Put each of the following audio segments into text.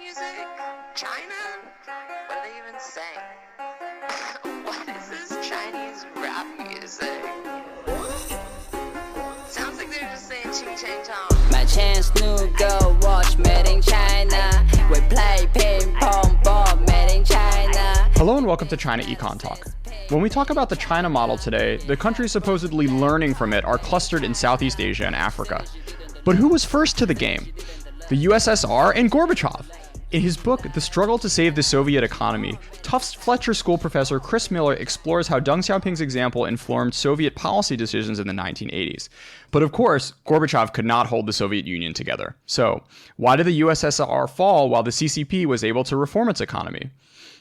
music? China? What are they even saying? What is this Chinese rap music? Sounds like they're just saying ching chang chong. My chance new girl watch made in China. We play ping pong ball made in China. Hello and welcome to ChinaEconTalk. When we talk about the China model today, the countries supposedly learning from it are clustered in Southeast Asia and Africa. But who was first to the game? The USSR and Gorbachev. In his book, The Struggle to Save the Soviet Economy, Tufts Fletcher School professor Chris Miller explores how Deng Xiaoping's example informed Soviet policy decisions in the 1980s. But of course, Gorbachev could not hold the Soviet Union together. So, why did the USSR fall while the CCP was able to reform its economy?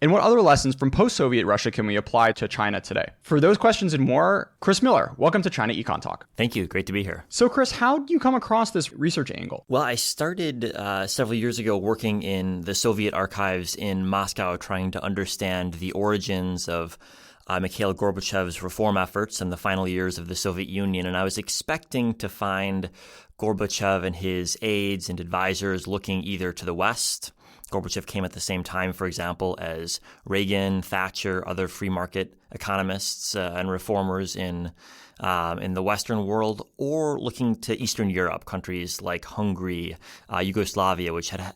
And what other lessons from post-Soviet Russia can we apply to China today? For those questions and more, Chris Miller, welcome to ChinaEconTalk. Thank you. Great to be here. So Chris, how did you come across this research angle? Well, I started several years ago working in the Soviet archives in Moscow, trying to understand the origins of Mikhail Gorbachev's reform efforts in the final years of the Soviet Union. And I was expecting to find Gorbachev and his aides and advisors looking either to the West. Gorbachev came at the same time, for example, as Reagan, Thatcher, other free market economists and reformers in the Western world, or looking to Eastern Europe, countries like Hungary, Yugoslavia, which had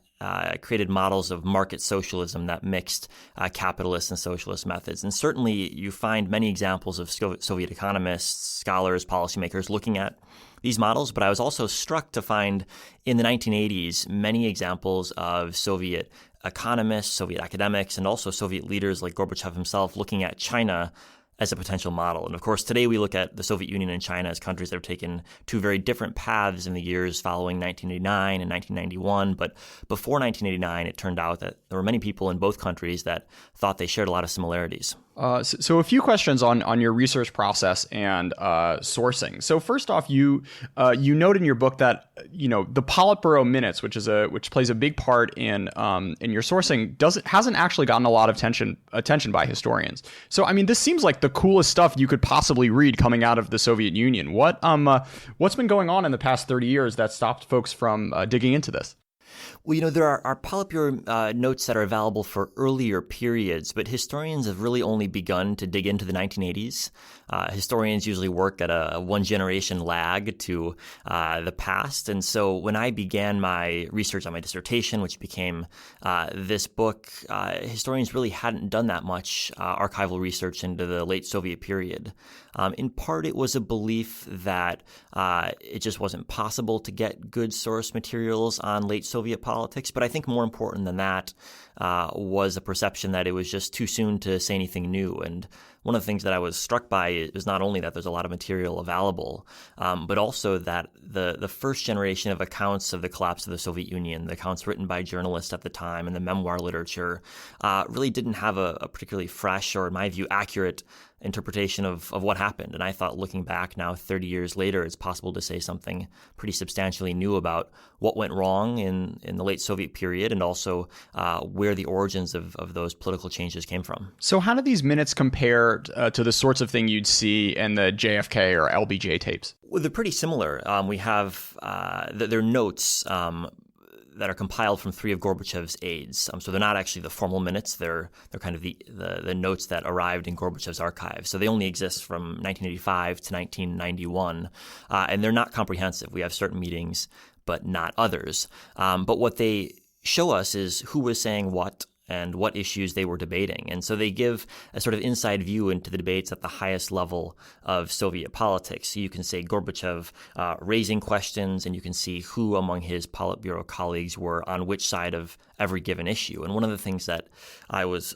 created models of market socialism that mixed capitalist and socialist methods. And certainly you find many examples of Soviet economists, scholars, policymakers looking at these models, but I was also struck to find in the 1980s many examples of Soviet economists, Soviet academics, and also Soviet leaders like Gorbachev himself looking at China as a potential model. And of course, today we look at the Soviet Union and China as countries that have taken two very different paths in the years following 1989 and 1991. But before 1989, it turned out that there were many people in both countries that thought they shared a lot of similarities. So a few questions on your research process and sourcing. So first off, you note in your book that the Politburo minutes, which plays a big part in your sourcing, hasn't actually gotten a lot of attention by historians. So I mean, this seems like the coolest stuff you could possibly read coming out of the Soviet Union. What's been going on in the past 30 years that stopped folks from digging into this? Well, there are Politburo notes that are available for earlier periods, but historians have really only begun to dig into the 1980s. Historians usually work at a one-generation lag to the past. And so when I began my research on my dissertation, which became this book, historians really hadn't done that much archival research into the late Soviet period. In part, it was a belief that it just wasn't possible to get good source materials on late Soviet politics. But I think more important than that was a perception that it was just too soon to say anything new. And one of the things that I was struck by is not only that there's a lot of material available, but also that the first generation of accounts of the collapse of the Soviet Union, the accounts written by journalists at the time and the memoir literature, really didn't have a particularly fresh or, in my view, accurate interpretation of what happened. And I thought, looking back now 30 years later, it's possible to say something pretty substantially new about what went wrong in the late Soviet period and also where the origins of those political changes came from. So how do these minutes compare to the sorts of thing you'd see in the JFK or LBJ tapes? Well, they're pretty similar. We have their notes that are compiled from three of Gorbachev's aides. So they're not actually the formal minutes. They're kind of the notes that arrived in Gorbachev's archives. So they only exist from 1985 to 1991. And they're not comprehensive. We have certain meetings, but not others. But what they show us is who was saying what and what issues they were debating. And so they give a sort of inside view into the debates at the highest level of Soviet politics. So you can say Gorbachev raising questions, and you can see who among his Politburo colleagues were on which side of every given issue. And one of the things that I was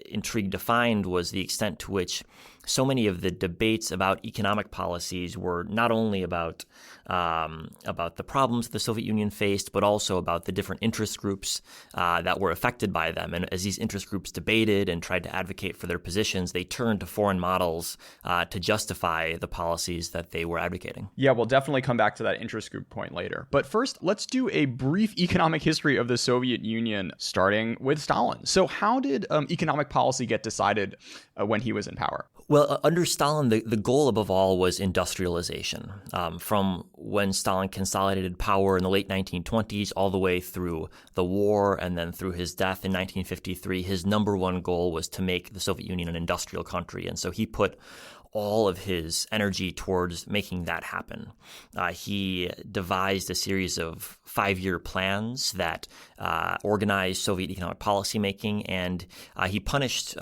intrigued to find was the extent to which so many of the debates about economic policies were not only about the problems the Soviet Union faced, but also about the different interest groups that were affected by them. And as these interest groups debated and tried to advocate for their positions, they turned to foreign models to justify the policies that they were advocating. Yeah, we'll definitely come back to that interest group point later. But first, let's do a brief economic history of the Soviet Union, starting with Stalin. So how did economic policy get decided when he was in power? Well, under Stalin, the goal above all was industrialization. From when Stalin consolidated power in the late 1920s all the way through the war and then through his death in 1953, his number one goal was to make the Soviet Union an industrial country. And so he put all of his energy towards making that happen. He devised a series of 5-year plans that organized Soviet economic policymaking, and he punished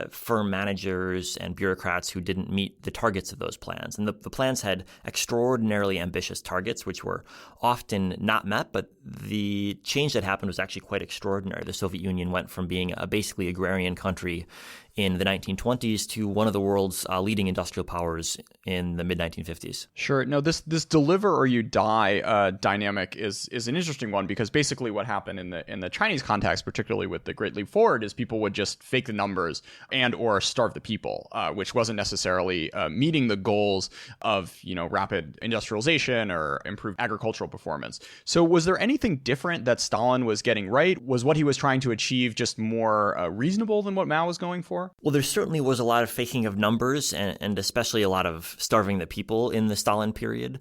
firm managers and bureaucrats who didn't meet the targets of those plans. And the plans had extraordinarily ambitious targets, which were often not met, but the change that happened was actually quite extraordinary. The Soviet Union went from being a basically agrarian country in the 1920s to one of the world's leading industrial powers in the mid-1950s. Sure. No, this deliver or you die dynamic is an interesting one, because basically what happened in the Chinese context, particularly with the Great Leap Forward, is people would just fake the numbers and or starve the people, which wasn't necessarily meeting the goals of rapid industrialization or improved agricultural performance. So was there anything different that Stalin was getting right? Was what he was trying to achieve just more reasonable than what Mao was going for? Well, there certainly was a lot of faking of numbers and especially a lot of starving the people in the Stalin period,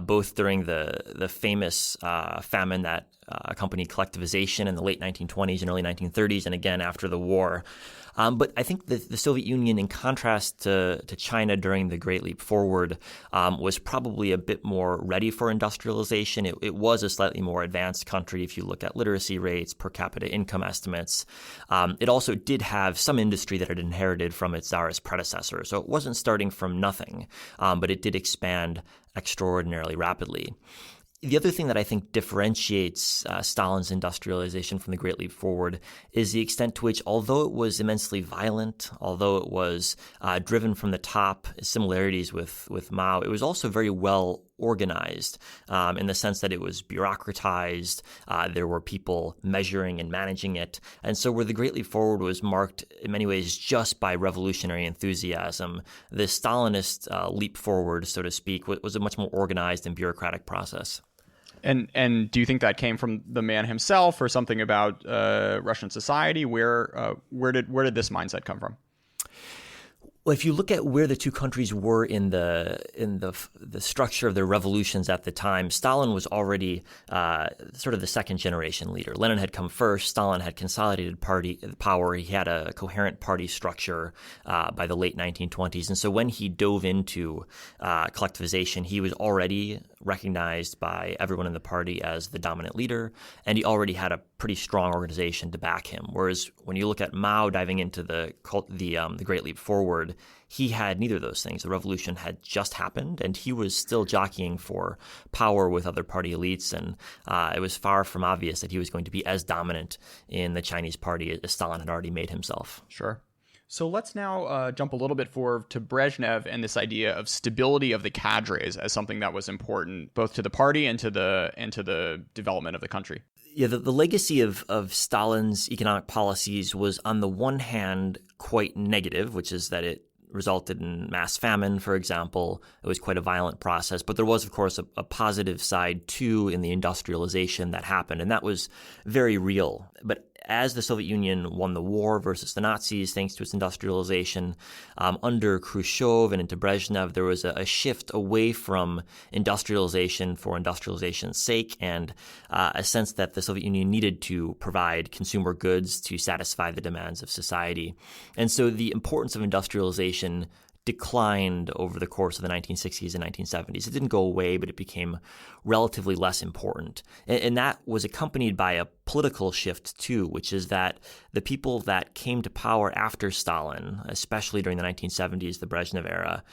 both during the famous famine that accompanied collectivization in the late 1920s and early 1930s, and again after the war. But I think the Soviet Union, in contrast to China during the Great Leap Forward, was probably a bit more ready for industrialization. It was a slightly more advanced country if you look at literacy rates, per capita income estimates. It also did have some industry that it inherited from its Tsarist predecessor. So it wasn't starting from nothing, but it did expand extraordinarily rapidly. The other thing that I think differentiates Stalin's industrialization from the Great Leap Forward is the extent to which, although it was immensely violent, although it was driven from the top, similarities with Mao, it was also very well organized in the sense that it was bureaucratized. There were people measuring and managing it. And so where the Great Leap Forward was marked in many ways just by revolutionary enthusiasm, the Stalinist leap forward, so to speak, was a much more organized and bureaucratic process. And do you think that came from the man himself, or something about Russian society? Where did this mindset come from? Well, if you look at where the two countries were in the structure of their revolutions at the time, Stalin was already sort of the second generation leader. Lenin had come first. Stalin had consolidated party power. He had a coherent party structure by the late 1920s. And so when he dove into collectivization, he was already recognized by everyone in the party as the dominant leader, and he already had a pretty strong organization to back him. Whereas when you look at Mao diving into the Great Leap Forward, he had neither of those things. The revolution had just happened, and he was still jockeying for power with other party elites, and it was far from obvious that he was going to be as dominant in the Chinese party as Stalin had already made himself. Sure. So let's now jump a little bit forward to Brezhnev and this idea of stability of the cadres as something that was important both to the party and to the development of the country. Yeah, the legacy of Stalin's economic policies was, on the one hand, quite negative, which is that it resulted in mass famine, for example. It was quite a violent process. But there was, of course, a positive side, too, in the industrialization that happened, and that was very real. But as the Soviet Union won the war versus the Nazis, thanks to its industrialization, under Khrushchev and into Brezhnev, there was a shift away from industrialization for industrialization's sake, and a sense that the Soviet Union needed to provide consumer goods to satisfy the demands of society. And so the importance of industrialization declined over the course of the 1960s and 1970s. It didn't go away, but it became relatively less important. And that was accompanied by a political shift, too, which is that the people that came to power after Stalin, especially during the 1970s, the Brezhnev era,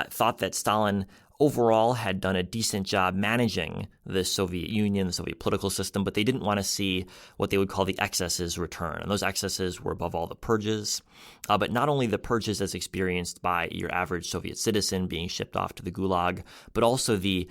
thought that Stalin overall had done a decent job managing the Soviet Union, the Soviet political system, but they didn't want to see what they would call the excesses return. And those excesses were, above all, the purges, but not only the purges as experienced by your average Soviet citizen being shipped off to the Gulag, but also the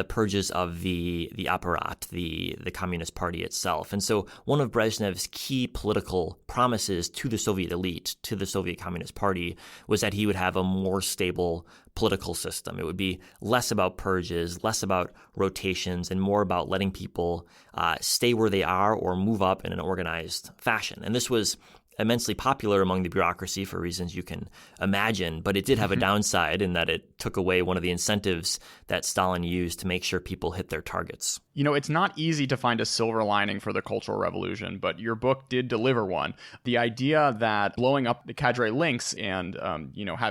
purges of the apparat, the Communist Party itself. And so one of Brezhnev's key political promises to the Soviet elite, to the Soviet Communist Party, was that he would have a more stable political system. It would be less about purges, less about rotations, and more about letting people stay where they are or move up in an organized fashion. And this was immensely popular among the bureaucracy for reasons you can imagine, but it did have a downside in that it took away one of the incentives that Stalin used to make sure people hit their targets. You know, it's not easy to find a silver lining for the Cultural Revolution, but your book did deliver one. The idea that blowing up the cadre links and,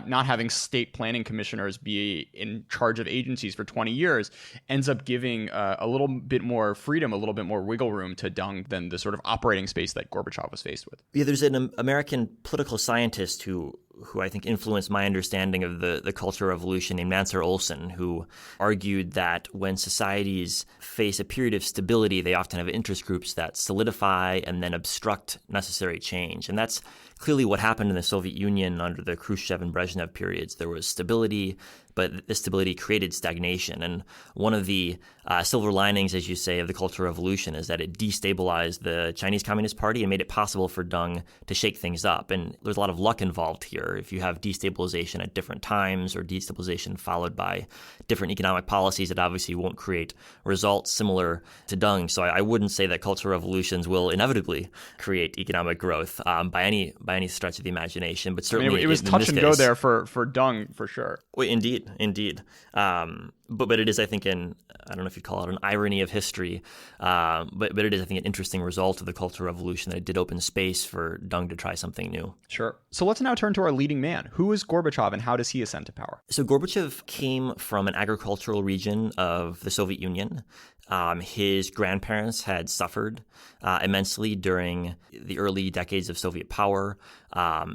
not having state planning commissioners be in charge of agencies for 20 years ends up giving a little bit more freedom, a little bit more wiggle room to Deng than the sort of operating space that Gorbachev was faced with. Yeah, there's an American political scientist who I think influenced my understanding of the Cultural Revolution named Mansur Olson, who argued that when societies face a period of stability, they often have interest groups that solidify and then obstruct necessary change. And that's clearly what happened in the Soviet Union under the Khrushchev and Brezhnev periods. There was stability, but this stability created stagnation. And one of the silver linings, as you say, of the Cultural Revolution is that it destabilized the Chinese Communist Party and made it possible for Deng to shake things up. And there's a lot of luck involved here. If you have destabilization at different times or destabilization followed by different economic policies, it obviously won't create results similar to Deng. So I wouldn't say that cultural revolutions will inevitably create economic growth by any stretch of the imagination. But certainly it was touch and go there for Deng for sure. Well, indeed. But it is, I think, I don't know if you'd call it an irony of history, but it is, I think, an interesting result of the Cultural Revolution that it did open space for Deng to try something new. Sure. So let's now turn to our leading man. Who is Gorbachev and how does he ascend to power? So Gorbachev came from an agricultural region of the Soviet Union. His grandparents had suffered immensely during the early decades of Soviet power.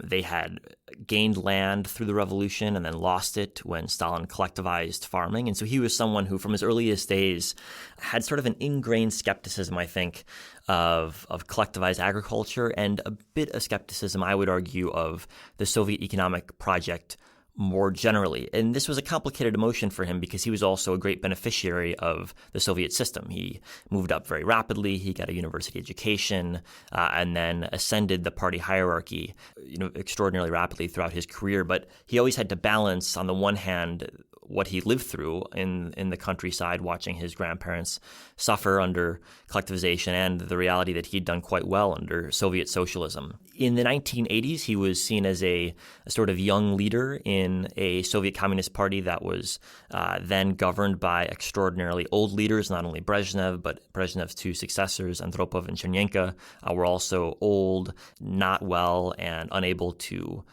They had gained land through the revolution and then lost it when Stalin collectivized farming. And so he was someone who, from his earliest days, had sort of an ingrained skepticism, I think, of collectivized agriculture and a bit of skepticism, I would argue, of the Soviet economic project more generally. And this was a complicated emotion for him because he was also a great beneficiary of the Soviet system. He moved up very rapidly. He got a university education and then ascended the party hierarchy, extraordinarily rapidly throughout his career. But he always had to balance, on the one hand, what he lived through in the countryside, watching his grandparents suffer under collectivization, and the reality that he'd done quite well under Soviet socialism. In the 1980s, he was seen as a sort of young leader in a Soviet Communist Party that was then governed by extraordinarily old leaders, not only Brezhnev, but Brezhnev's two successors, Andropov and Chernenko, were also old, not well, and unable to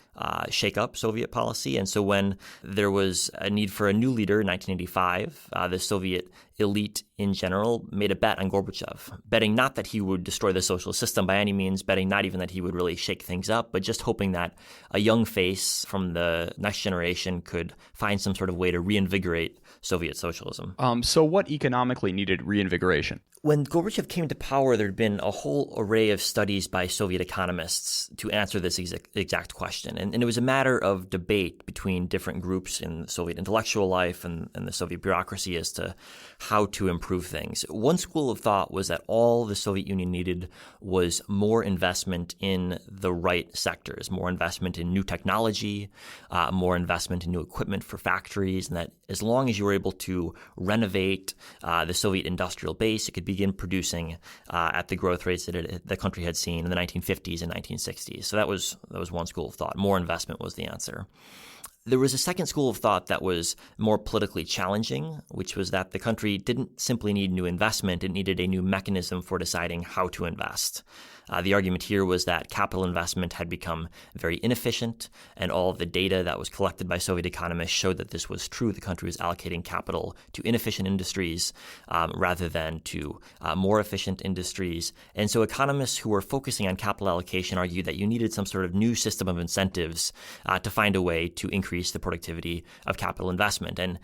shake up Soviet policy. And so when there was a need for a new leader in 1985, the Soviet elite in general made a bet on Gorbachev, betting not that he would destroy the socialist system by any means, betting not even that he would really shake things up, but just hoping that a young face from the next generation could find some sort of way to reinvigorate Soviet socialism. So what economically needed reinvigoration? When Gorbachev came to power, there had been a whole array of studies by Soviet economists to answer this exact question. And it was a matter of debate between different groups in Soviet intellectual life and the Soviet bureaucracy as to how to improve things. One school of thought was that all the Soviet Union needed was more investment in the right sectors, more investment in new technology, more investment in new equipment for factories, and that as long as you were able to renovate the Soviet industrial base, it could begin producing at the growth rates that the country had seen in the 1950s and 1960s. So that was one school of thought. More investment was the answer. There was a second school of thought that was more politically challenging, which was that the country didn't simply need new investment, it needed a new mechanism for deciding how to invest. The argument here was that capital investment had become very inefficient, and all of the data that was collected by Soviet economists showed that this was true. The country was allocating capital to inefficient industries rather than to more efficient industries. And so economists who were focusing on capital allocation argued that you needed some sort of new system of incentives to find a way to increase the productivity of capital investment. And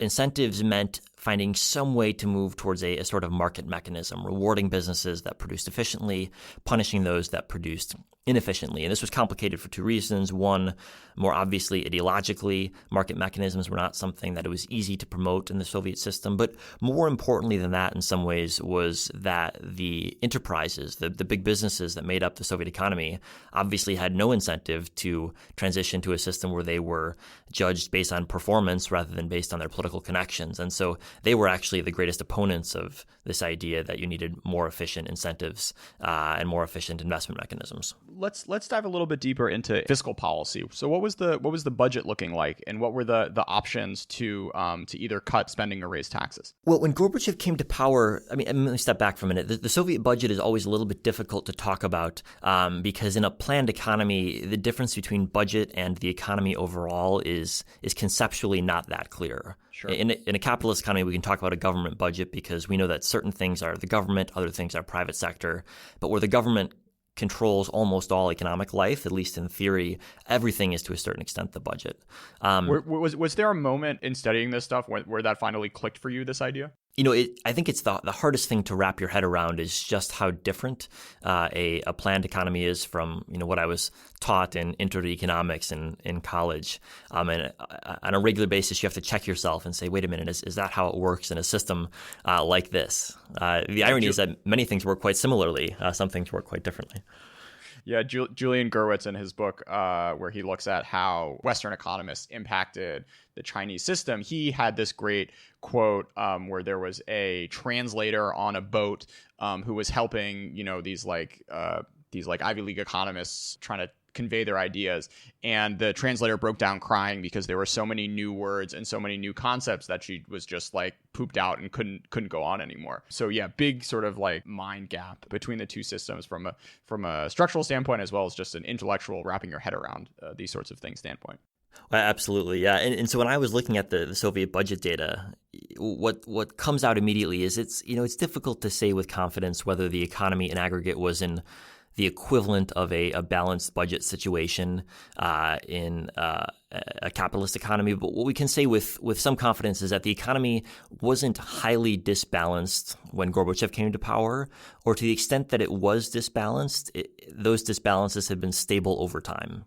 incentives meant finding some way to move towards a sort of market mechanism, rewarding businesses that produced efficiently, punishing those that produced inefficiently. And this was complicated for two reasons. One, more obviously ideologically, market mechanisms were not something that it was easy to promote in the Soviet system. But more importantly than that, in some ways, was that the enterprises, the big businesses that made up the Soviet economy, obviously had no incentive to transition to a system where they were judged based on performance rather than based on their political connections. And so they were actually the greatest opponents of this idea that you needed more efficient incentives and more efficient investment mechanisms. Let's dive a little bit deeper into fiscal policy. So what was the budget looking like, and what were the options to either cut spending or raise taxes? Well, when Gorbachev came to power, I mean, let me step back for a minute. The Soviet budget is always a little bit difficult to talk about because in a planned economy, the difference between budget and the economy overall is conceptually not that clear. Sure. In a capitalist economy, we can talk about a government budget because we know that certain things are the government, other things are private sector. But where the government controls almost all economic life, at least in theory, everything is to a certain extent the budget. Was there a moment in studying this stuff where that finally clicked for you, this idea? I think it's the hardest thing to wrap your head around is just how different a planned economy is from what I was taught in intro to economics in college. And on a regular basis, you have to check yourself and say, wait a minute, is that how it works in a system like this? The irony is that many things work quite similarly. Some things work quite differently. Yeah, Julian Gurwitz in his book, where he looks at how Western economists impacted the Chinese system, he had this great quote where there was a translator on a boat who was helping, these Ivy League economists trying to convey their ideas, and the translator broke down crying because there were so many new words and so many new concepts that she was just like pooped out and couldn't go on anymore. So yeah, big sort of like mind gap between the two systems from a structural standpoint as well as just an intellectual wrapping your head around these sorts of things standpoint. Absolutely, yeah. And so when I was looking at the Soviet budget data, what comes out immediately is it's difficult to say with confidence whether the economy in aggregate was in the equivalent of a balanced budget situation in a capitalist economy. But what we can say with some confidence is that the economy wasn't highly disbalanced when Gorbachev came to power, or to the extent that it was disbalanced, those disbalances have been stable over time.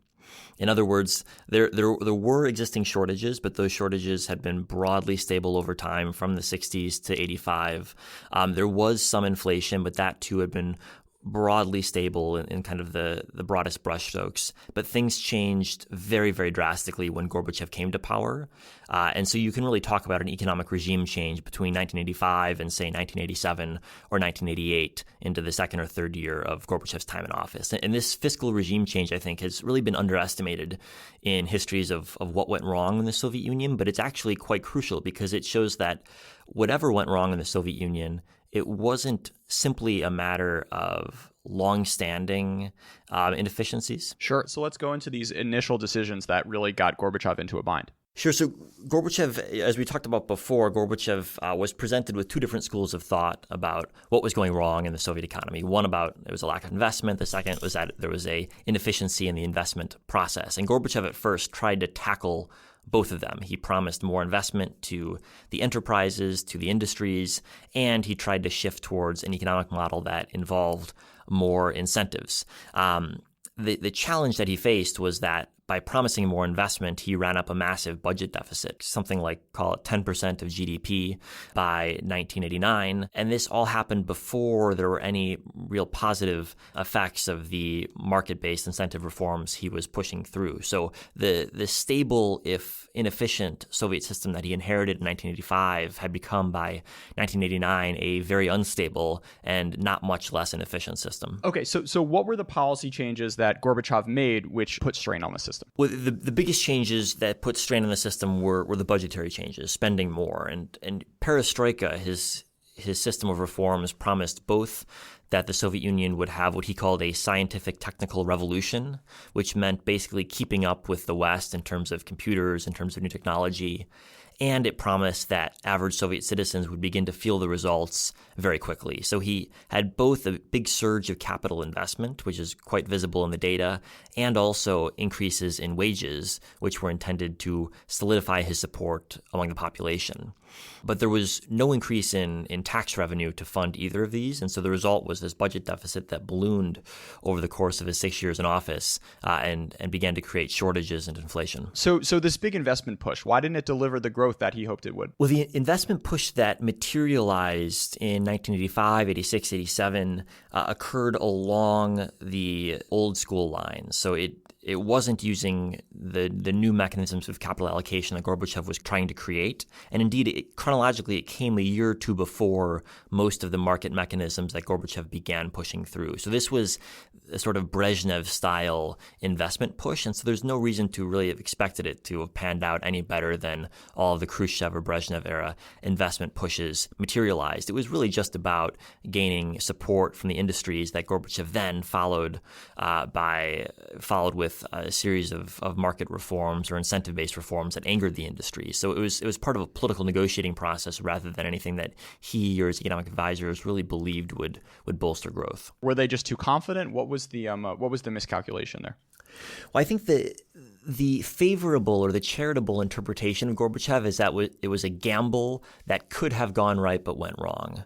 In other words, there were existing shortages, but those shortages had been broadly stable over time from the 60s to 85. There was some inflation, but that too had been broadly stable in kind of the broadest brushstrokes. But things changed very, very drastically when Gorbachev came to power. And so you can really talk about an economic regime change between 1985 and, say, 1987 or 1988 into the second or third year of Gorbachev's time in office. And this fiscal regime change, I think, has really been underestimated in histories of what went wrong in the Soviet Union. But it's actually quite crucial because it shows that whatever went wrong in the Soviet Union, it wasn't simply a matter of long-standing inefficiencies. Sure. So let's go into these initial decisions that really got Gorbachev into a bind. Sure. So Gorbachev, as we talked about before, Gorbachev was presented with two different schools of thought about what was going wrong in the Soviet economy. One about there was a lack of investment. The second was that there was a inefficiency in the investment process. And Gorbachev at first tried to tackle both of them. He promised more investment to the enterprises, to the industries, and he tried to shift towards an economic model that involved more incentives. The challenge that he faced was that by promising more investment, he ran up a massive budget deficit, something like, call it 10% of GDP by 1989. And this all happened before there were any real positive effects of the market-based incentive reforms he was pushing through. So the stable, if inefficient, Soviet system that he inherited in 1985 had become by 1989 a very unstable and not much less inefficient system. Okay, so what were the policy changes that Gorbachev made which put strain on the system? Well, the biggest changes that put strain on the system were the budgetary changes, spending more. And Perestroika, his system of reforms, promised both that the Soviet Union would have what he called a scientific technical revolution, which meant basically keeping up with the West in terms of computers, in terms of new technology. And it promised that average Soviet citizens would begin to feel the results very quickly. So he had both a big surge of capital investment, which is quite visible in the data, and also increases in wages, which were intended to solidify his support among the population. But there was no increase in tax revenue to fund either of these, and so the result was this budget deficit that ballooned over the course of his 6 years in office and began to create shortages and inflation. So this big investment push, why didn't it deliver the growth that he hoped it would? Well, the investment push that materialized in 1985, 86, 87 occurred along the old school lines. So it wasn't using the new mechanisms of capital allocation that Gorbachev was trying to create. And indeed, chronologically, it came a year or two before most of the market mechanisms that Gorbachev began pushing through. So this was a sort of Brezhnev-style investment push, and so there's no reason to really have expected it to have panned out any better than all of the Khrushchev or Brezhnev-era investment pushes materialized. It was really just about gaining support from the industries that Gorbachev then followed with a series of market reforms or incentive-based reforms that angered the industry. So it was part of a political negotiating process rather than anything that he or his economic advisors really believed would bolster growth. Were they just too confident? What was the miscalculation there? Well, I think the favorable or the charitable interpretation of Gorbachev is that it was a gamble that could have gone right but went wrong.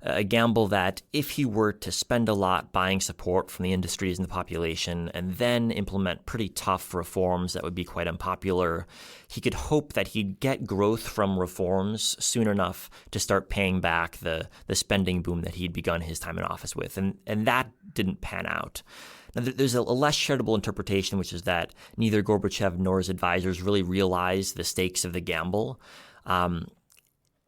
A gamble that if he were to spend a lot buying support from the industries and the population and then implement pretty tough reforms that would be quite unpopular, he could hope that he'd get growth from reforms soon enough to start paying back the spending boom that he'd begun his time in office with. And that didn't pan out. Now, there's a less charitable interpretation, which is that neither Gorbachev nor his advisors really realized the stakes of the gamble.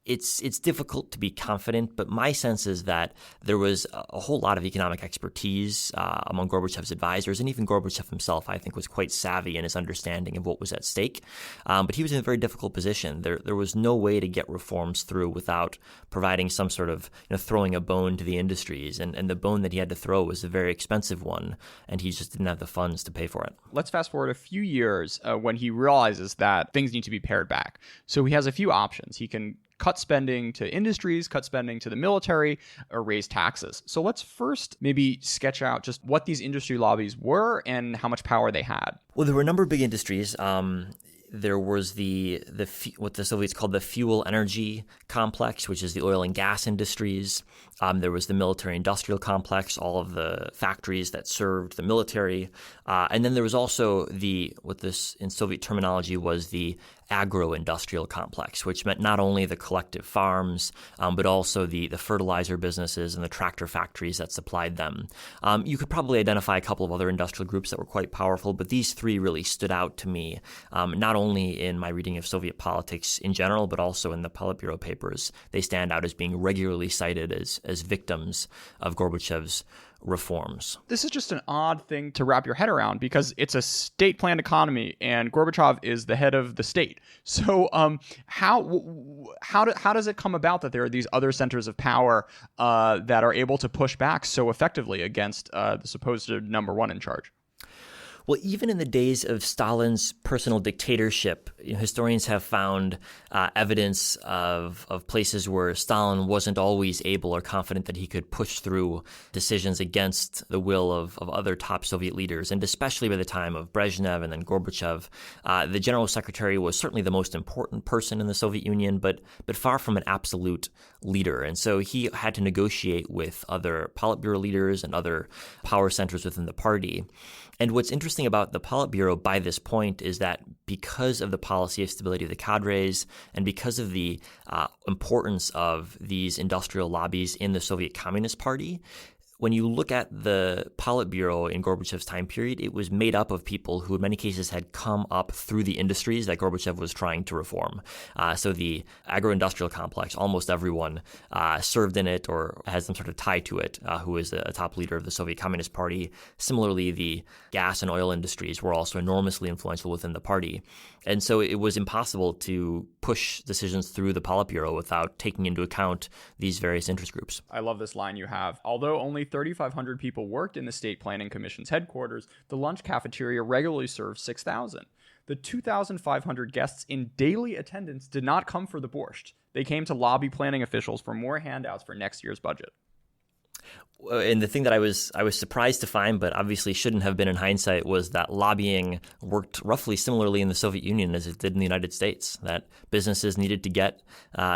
It's difficult to be confident, but my sense is that there was a whole lot of economic expertise among Gorbachev's advisors, and even Gorbachev himself, I think, was quite savvy in his understanding of what was at stake. But he was in a very difficult position. There was no way to get reforms through without providing some sort of throwing a bone to the industries, and the bone that he had to throw was a very expensive one, and he just didn't have the funds to pay for it. Let's fast forward a few years when he realizes that things need to be pared back. So he has a few options. He can cut spending to industries, cut spending to the military, or raise taxes. So let's first maybe sketch out just what these industry lobbies were and how much power they had. Well, there were a number of big industries. There was what the Soviets called the fuel energy complex, which is the oil and gas industries. There was the military-industrial complex, all of the factories that served the military. And then there was also what this in Soviet terminology was the agro-industrial complex, which meant not only the collective farms, but also the fertilizer businesses and the tractor factories that supplied them. You could probably identify a couple of other industrial groups that were quite powerful, but these three really stood out to me, not only in my reading of Soviet politics in general, but also in the Politburo papers. They stand out as being regularly cited as victims of Gorbachev's reforms. This is just an odd thing to wrap your head around because it's a state-planned economy and Gorbachev is the head of the state. So how does it come about that there are these other centers of power that are able to push back so effectively against the supposed number one in charge? Well, even in the days of Stalin's personal dictatorship, historians have found evidence of places where Stalin wasn't always able or confident that he could push through decisions against the will of other top Soviet leaders. And especially by the time of Brezhnev and then Gorbachev, the general secretary was certainly the most important person in the Soviet Union, but far from an absolute leader. And so he had to negotiate with other Politburo leaders and other power centers within the party. And what's interesting about the Politburo by this point is that because of the policy of stability of the cadres and because of the importance of these industrial lobbies in the Soviet Communist Party, when you look at the Politburo in Gorbachev's time period, it was made up of people who in many cases had come up through the industries that Gorbachev was trying to reform. So the agro-industrial complex, almost everyone served in it or has some sort of tie to it, who is a top leader of the Soviet Communist Party. Similarly, the gas and oil industries were also enormously influential within the party. And so it was impossible to push decisions through the Politburo without taking into account these various interest groups. I love this line you have. Although only 3,500 people worked in the State Planning Commission's headquarters, the lunch cafeteria regularly served 6,000. The 2,500 guests in daily attendance did not come for the borscht. They came to lobby planning officials for more handouts for next year's budget. And the thing that I was surprised to find, but obviously shouldn't have been in hindsight, was that lobbying worked roughly similarly in the Soviet Union as it did in the United States, that businesses needed to get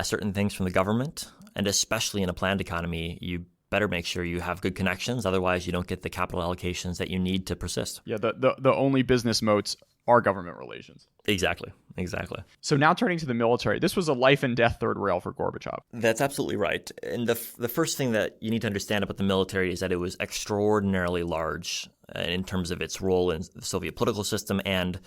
certain things from the government, and especially in a planned economy, you better make sure you have good connections. Otherwise, you don't get the capital allocations that you need to persist. Yeah, the only business moats are government relations. Exactly. So now turning to the military, this was a life and death third rail for Gorbachev. That's absolutely right. And the first thing that you need to understand about the military is that it was extraordinarily large in terms of its role in the Soviet political system and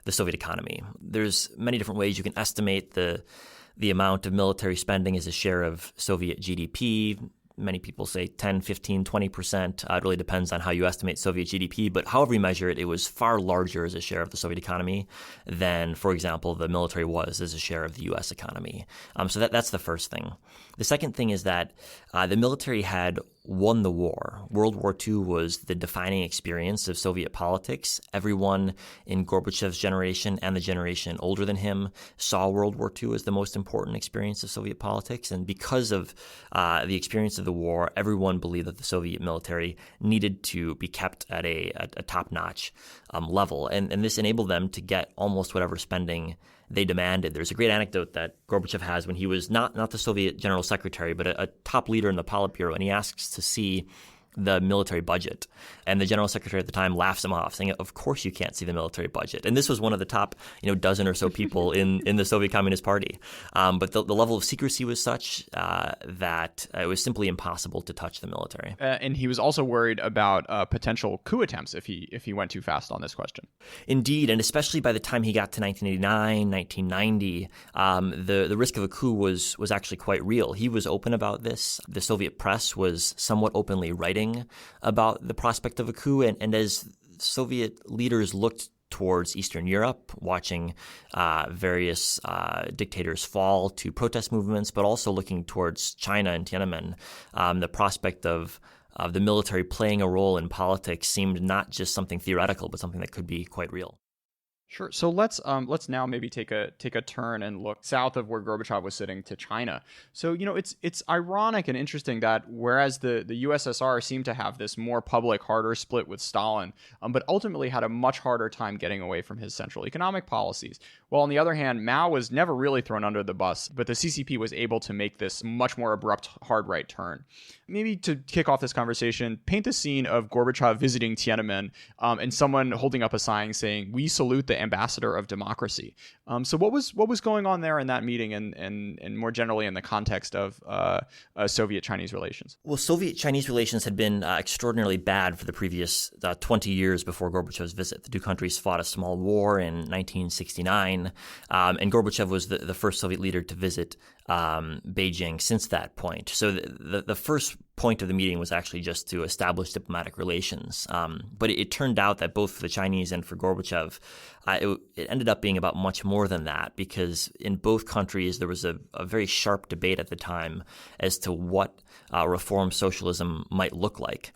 the Soviet economy. There's many different ways you can estimate the amount of military spending as a share of Soviet GDP. Many people say 10, 15, 20%. It really depends on how you estimate Soviet GDP. But however you measure it, it was far larger as a share of the Soviet economy than, for example, the military was as a share of the U.S. economy. So that's the first thing. The second thing is that the military had won the war. World War II was the defining experience of Soviet politics. Everyone in Gorbachev's generation and the generation older than him saw World War II as the most important experience of Soviet politics. And because of the experience of the war, everyone believed that the Soviet military needed to be kept at a top-notch level. And this enabled them to get almost whatever spending they demanded. There's a great anecdote that Gorbachev has when he was not the Soviet General Secretary, but a top leader in the Politburo, and he asks to see the military budget. And the general secretary at the time laughs him off, saying, of course you can't see the military budget. And this was one of the top, dozen or so people in the Soviet Communist Party. But the level of secrecy was such that it was simply impossible to touch the military. And he was also worried about potential coup attempts if he went too fast on this question. Indeed, and especially by the time he got to 1989, 1990, the risk of a coup was actually quite real. He was open about this. The Soviet press was somewhat openly writing about the prospect of a coup, and as Soviet leaders looked towards Eastern Europe, watching various dictators fall to protest movements, but also looking towards China and Tiananmen, the prospect of the military playing a role in politics seemed not just something theoretical, but something that could be quite real. Sure. So let's now maybe take a turn and look south of where Gorbachev was sitting to China. So it's ironic and interesting that whereas the USSR seemed to have this more public, harder split with Stalin, but ultimately had a much harder time getting away from his central economic policies. While on the other hand, Mao was never really thrown under the bus, but the CCP was able to make this much more abrupt hard right turn. Maybe to kick off this conversation, paint the scene of Gorbachev visiting Tiananmen and someone holding up a sign saying, "We salute the ambassador of democracy." So what was going on there in that meeting and more generally in the context of Soviet-Chinese relations? Well, Soviet-Chinese relations had been extraordinarily bad for the previous 20 years before Gorbachev's visit. The two countries fought a small war in 1969, and Gorbachev was the first Soviet leader to visit Beijing since that point. So the first point of the meeting was actually just to establish diplomatic relations. But it turned out that both for the Chinese and for Gorbachev, it ended up being about much more than that, because in both countries there was a very sharp debate at the time as to what reform socialism might look like.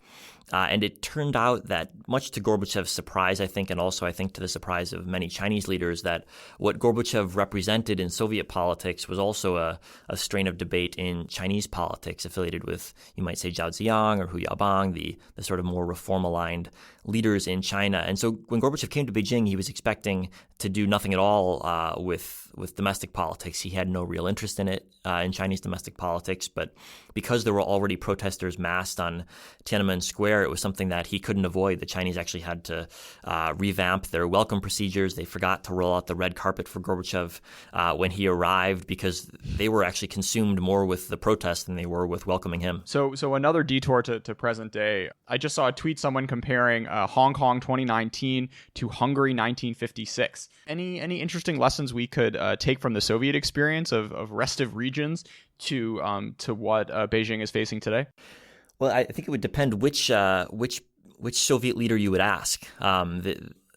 And it turned out that, much to Gorbachev's surprise, I think, and also I think to the surprise of many Chinese leaders, that what Gorbachev represented in Soviet politics was also a strain of debate in Chinese politics, affiliated with, you might say, Zhao Ziyang or Hu Yaobang, the sort of more reform-aligned leaders in China. And so when Gorbachev came to Beijing, he was expecting to do nothing at all with domestic politics. He had no real interest in it, in Chinese domestic politics. But because there were already protesters massed on Tiananmen Square, it was something that he couldn't avoid. The Chinese actually had to revamp their welcome procedures. They forgot to roll out the red carpet for Gorbachev when he arrived, because they were actually consumed more with the protest than they were with welcoming him. So another detour to present day. I just saw a tweet, someone comparing Hong Kong 2019 to Hungary 1956. Any interesting lessons we could take from the Soviet experience of restive regions to what Beijing is facing today? Well, I think it would depend which Soviet leader you would ask.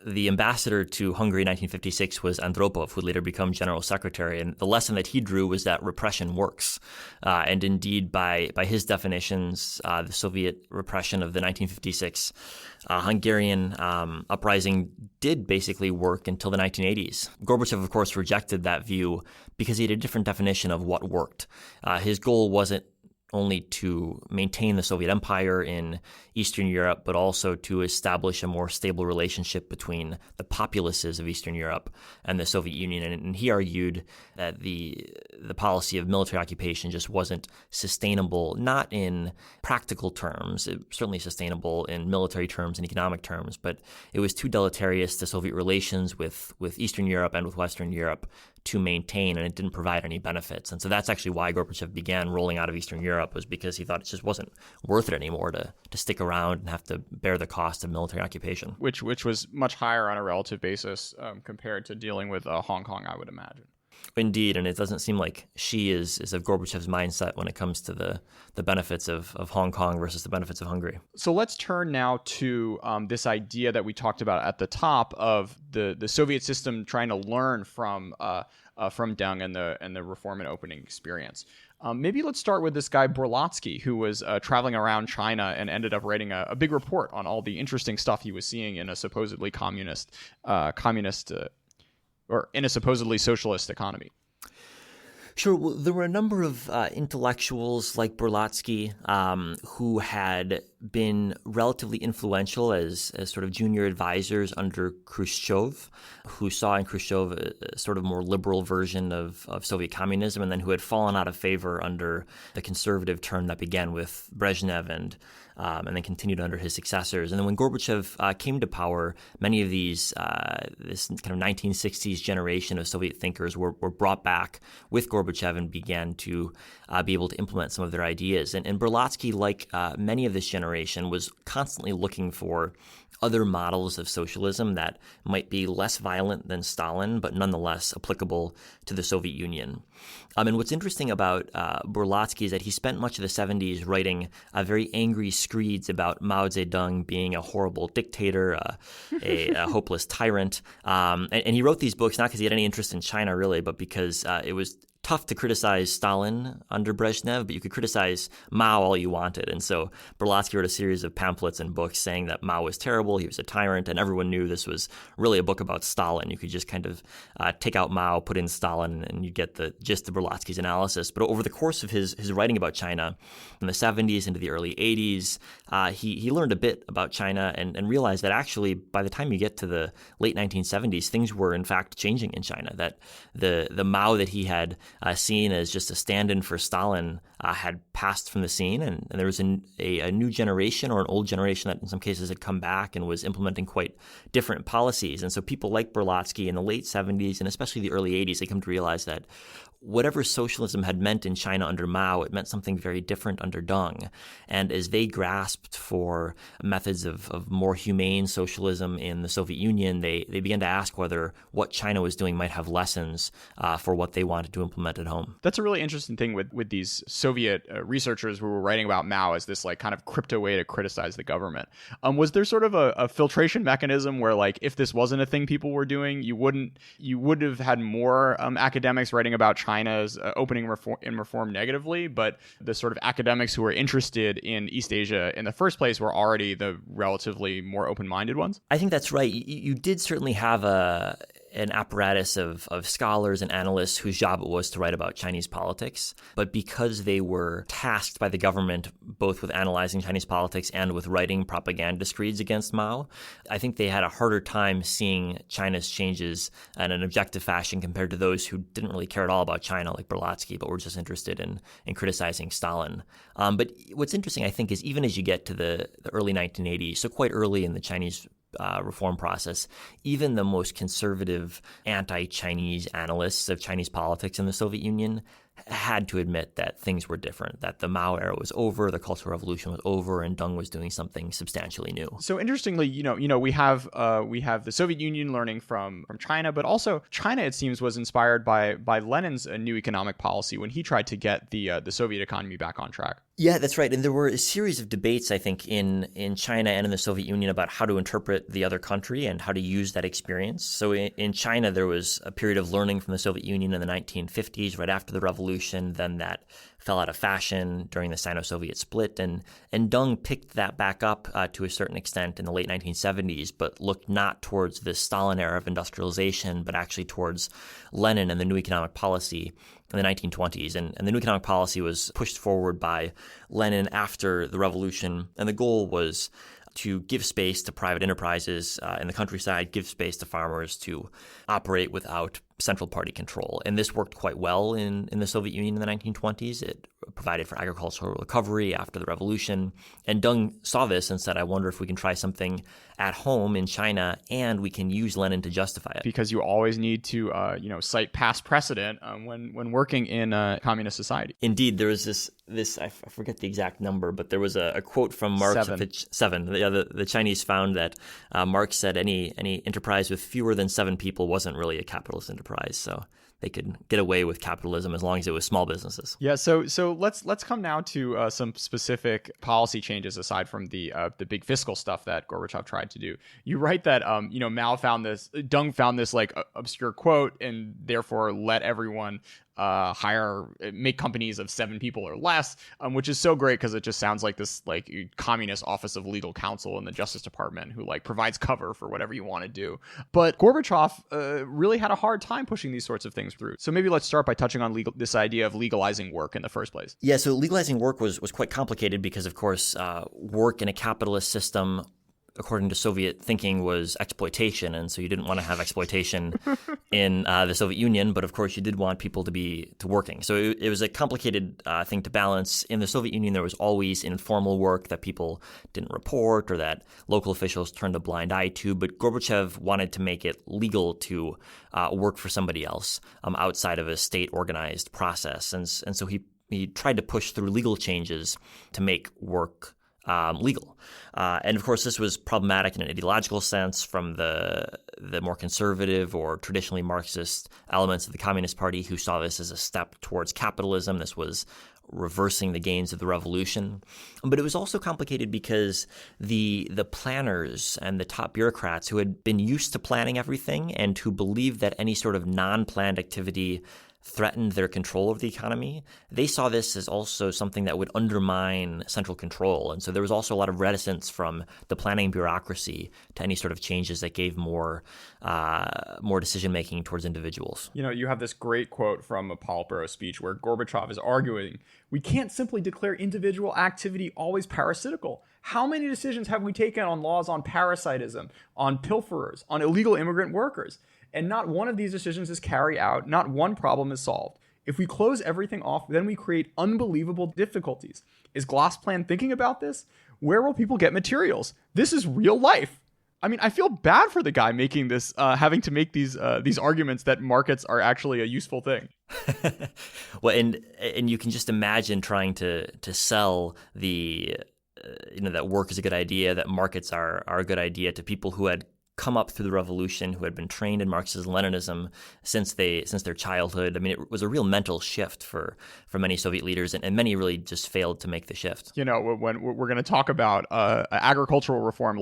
The ambassador to Hungary in 1956 was Andropov, who would later become general secretary. And the lesson that he drew was that repression works. And indeed, by his definitions, the Soviet repression of the 1956 Hungarian uprising did basically work until the 1980s. Gorbachev, of course, rejected that view because he had a different definition of what worked. His goal wasn't only to maintain the Soviet Empire in Eastern Europe, but also to establish a more stable relationship between the populaces of Eastern Europe and the Soviet Union. And he argued that the policy of military occupation just wasn't sustainable, not in practical terms, certainly sustainable in military terms and economic terms, but it was too deleterious to Soviet relations with Eastern Europe and with Western Europe to maintain, and it didn't provide any benefits. And so that's actually why Gorbachev began rolling out of Eastern Europe, was because he thought it just wasn't worth it anymore to stick around and have to bear the cost of military occupation. Which was much higher on a relative basis compared to dealing with Hong Kong, I would imagine. Indeed, and it doesn't seem like Xi is of Gorbachev's mindset when it comes to the benefits of Hong Kong versus the benefits of Hungary. So let's turn now to this idea that we talked about at the top of the Soviet system trying to learn from Deng and the reform and opening experience. Maybe let's start with this guy Berlotsky, who was traveling around China and ended up writing a big report on all the interesting stuff he was seeing in a supposedly communist or in a supposedly socialist economy. Sure. Well, there were a number of intellectuals like Berlotsky who had been relatively influential as sort of junior advisors under Khrushchev, who saw in Khrushchev a sort of more liberal version of Soviet communism, and then who had fallen out of favor under the conservative turn that began with Brezhnev and then continued under his successors. And then when Gorbachev came to power, many of these, this kind of 1960s generation of Soviet thinkers were brought back with Gorbachev and began to be able to implement some of their ideas. And Berlotsky, like many of this generation, was constantly looking for other models of socialism that might be less violent than Stalin, but nonetheless applicable to the Soviet Union. And what's interesting about Berlotsky is that he spent much of the 70s writing very angry screeds about Mao Zedong being a horrible dictator, a hopeless tyrant. And he wrote these books not because he had any interest in China, really, but because it was tough to criticize Stalin under Brezhnev, but you could criticize Mao all you wanted. And so Berlotsky wrote a series of pamphlets and books saying that Mao was terrible, he was a tyrant, and everyone knew this was really a book about Stalin. You could just kind of take out Mao, put in Stalin, and you get the gist of Berlotsky's analysis. But over the course of his writing about China in the 70s into the early 80s, he learned a bit about China and realized that actually by the time you get to the late 1970s, things were in fact changing in China, that the Mao that he had seen as just a stand-in for Stalin had passed from the scene, and there was a new generation or an old generation that in some cases had come back and was implementing quite different policies. And so people like Berlotsky in the late 70s and especially the early 80s, they come to realize that whatever socialism had meant in China under Mao, it meant something very different under Deng. And as they grasped for methods of more humane socialism in the Soviet Union, they began to ask whether what China was doing might have lessons for what they wanted to implement at home. That's a really interesting thing with these Soviet researchers who were writing about Mao as this like kind of crypto way to criticize the government. Was there sort of a filtration mechanism where like if this wasn't a thing people were doing, you would have had more academics writing about China's opening reform negatively, but the sort of academics who were interested in East Asia in the first place were already the relatively more open-minded ones? I think that's right. You did certainly have an apparatus of scholars and analysts whose job it was to write about Chinese politics. But because they were tasked by the government both with analyzing Chinese politics and with writing propaganda screeds against Mao, I think they had a harder time seeing China's changes in an objective fashion compared to those who didn't really care at all about China, like Berlotsky, but were just interested in criticizing Stalin. But what's interesting, I think, is even as you get to the early 1980s, so quite early in the Chinese reform process, even the most conservative anti-Chinese analysts of Chinese politics in the Soviet Union had to admit that things were different, that the Mao era was over, the Cultural Revolution was over, and Deng was doing something substantially new. So interestingly, we have the Soviet Union learning from China, but also China, it seems, was inspired by Lenin's new economic policy when he tried to get the Soviet economy back on track. Yeah, that's right. And there were a series of debates, I think, in China and in the Soviet Union about how to interpret the other country and how to use that experience. So in China, there was a period of learning from the Soviet Union in the 1950s, right after the revolution. Then that fell out of fashion during the Sino-Soviet split. And Deng picked that back up to a certain extent in the late 1970s, but looked not towards the Stalin era of industrialization, but actually towards Lenin and the new economic policy in the 1920s. And the new economic policy was pushed forward by Lenin after the revolution. And the goal was to give space to private enterprises in the countryside, give space to farmers to operate without central party control. And this worked quite well in the Soviet Union in the 1920s. It provided for agricultural recovery after the revolution. And Deng saw this and said, I wonder if we can try something at home in China and we can use Lenin to justify it. Because you always need to, cite past precedent when working in a communist society. Indeed, there was this I forget the exact number, but there was a quote from Marx. Seven. The Chinese found that Marx said any enterprise with fewer than 7 people wasn't really a capitalist enterprise. So they could get away with capitalism as long as it was small businesses. Yeah, so let's come now to some specific policy changes aside from the big fiscal stuff that Gorbachev tried to do. You write that Deng found this like obscure quote and therefore let everyone make companies of 7 people or less, which is so great because it just sounds like this like communist office of legal counsel in the Justice Department who like provides cover for whatever you want to do. But Gorbachev really had a hard time pushing these sorts of things through. So maybe let's start by touching on this idea of legalizing work in the first place. Yeah, so legalizing work was quite complicated because, of course, work in a capitalist system, according to Soviet thinking, was exploitation. And so you didn't want to have exploitation in the Soviet Union, but of course you did want people to be working. So it was a complicated thing to balance. In the Soviet Union, there was always informal work that people didn't report or that local officials turned a blind eye to. But Gorbachev wanted to make it legal to work for somebody else outside of a state-organized process. And so he tried to push through legal changes to make work legal. And of course, this was problematic in an ideological sense from the more conservative or traditionally Marxist elements of the Communist Party who saw this as a step towards capitalism. This was reversing the gains of the revolution. But it was also complicated because the planners and the top bureaucrats who had been used to planning everything and who believed that any sort of non-planned activity threatened their control of the economy, they saw this as also something that would undermine central control. And so there was also a lot of reticence from the planning bureaucracy to any sort of changes that gave more decision-making towards individuals. You know, you have this great quote from a Politburo speech where Gorbachev is arguing, we can't simply declare individual activity always parasitical. How many decisions have we taken on laws on parasitism, on pilferers, on illegal immigrant workers? And not one of these decisions is carried out. Not one problem is solved. If we close everything off, then we create unbelievable difficulties. Is Glass-Plan thinking about this? Where will people get materials? This is real life. I mean, I feel bad for the guy making this, having to make these arguments that markets are actually a useful thing. Well, and you can just imagine trying to sell that work is a good idea, that markets are a good idea to people who had come up through the revolution, who had been trained in Marxism, Leninism since their childhood. I mean, it was a real mental shift for many Soviet leaders, and many really just failed to make the shift. You know, when we're going to talk about agricultural reform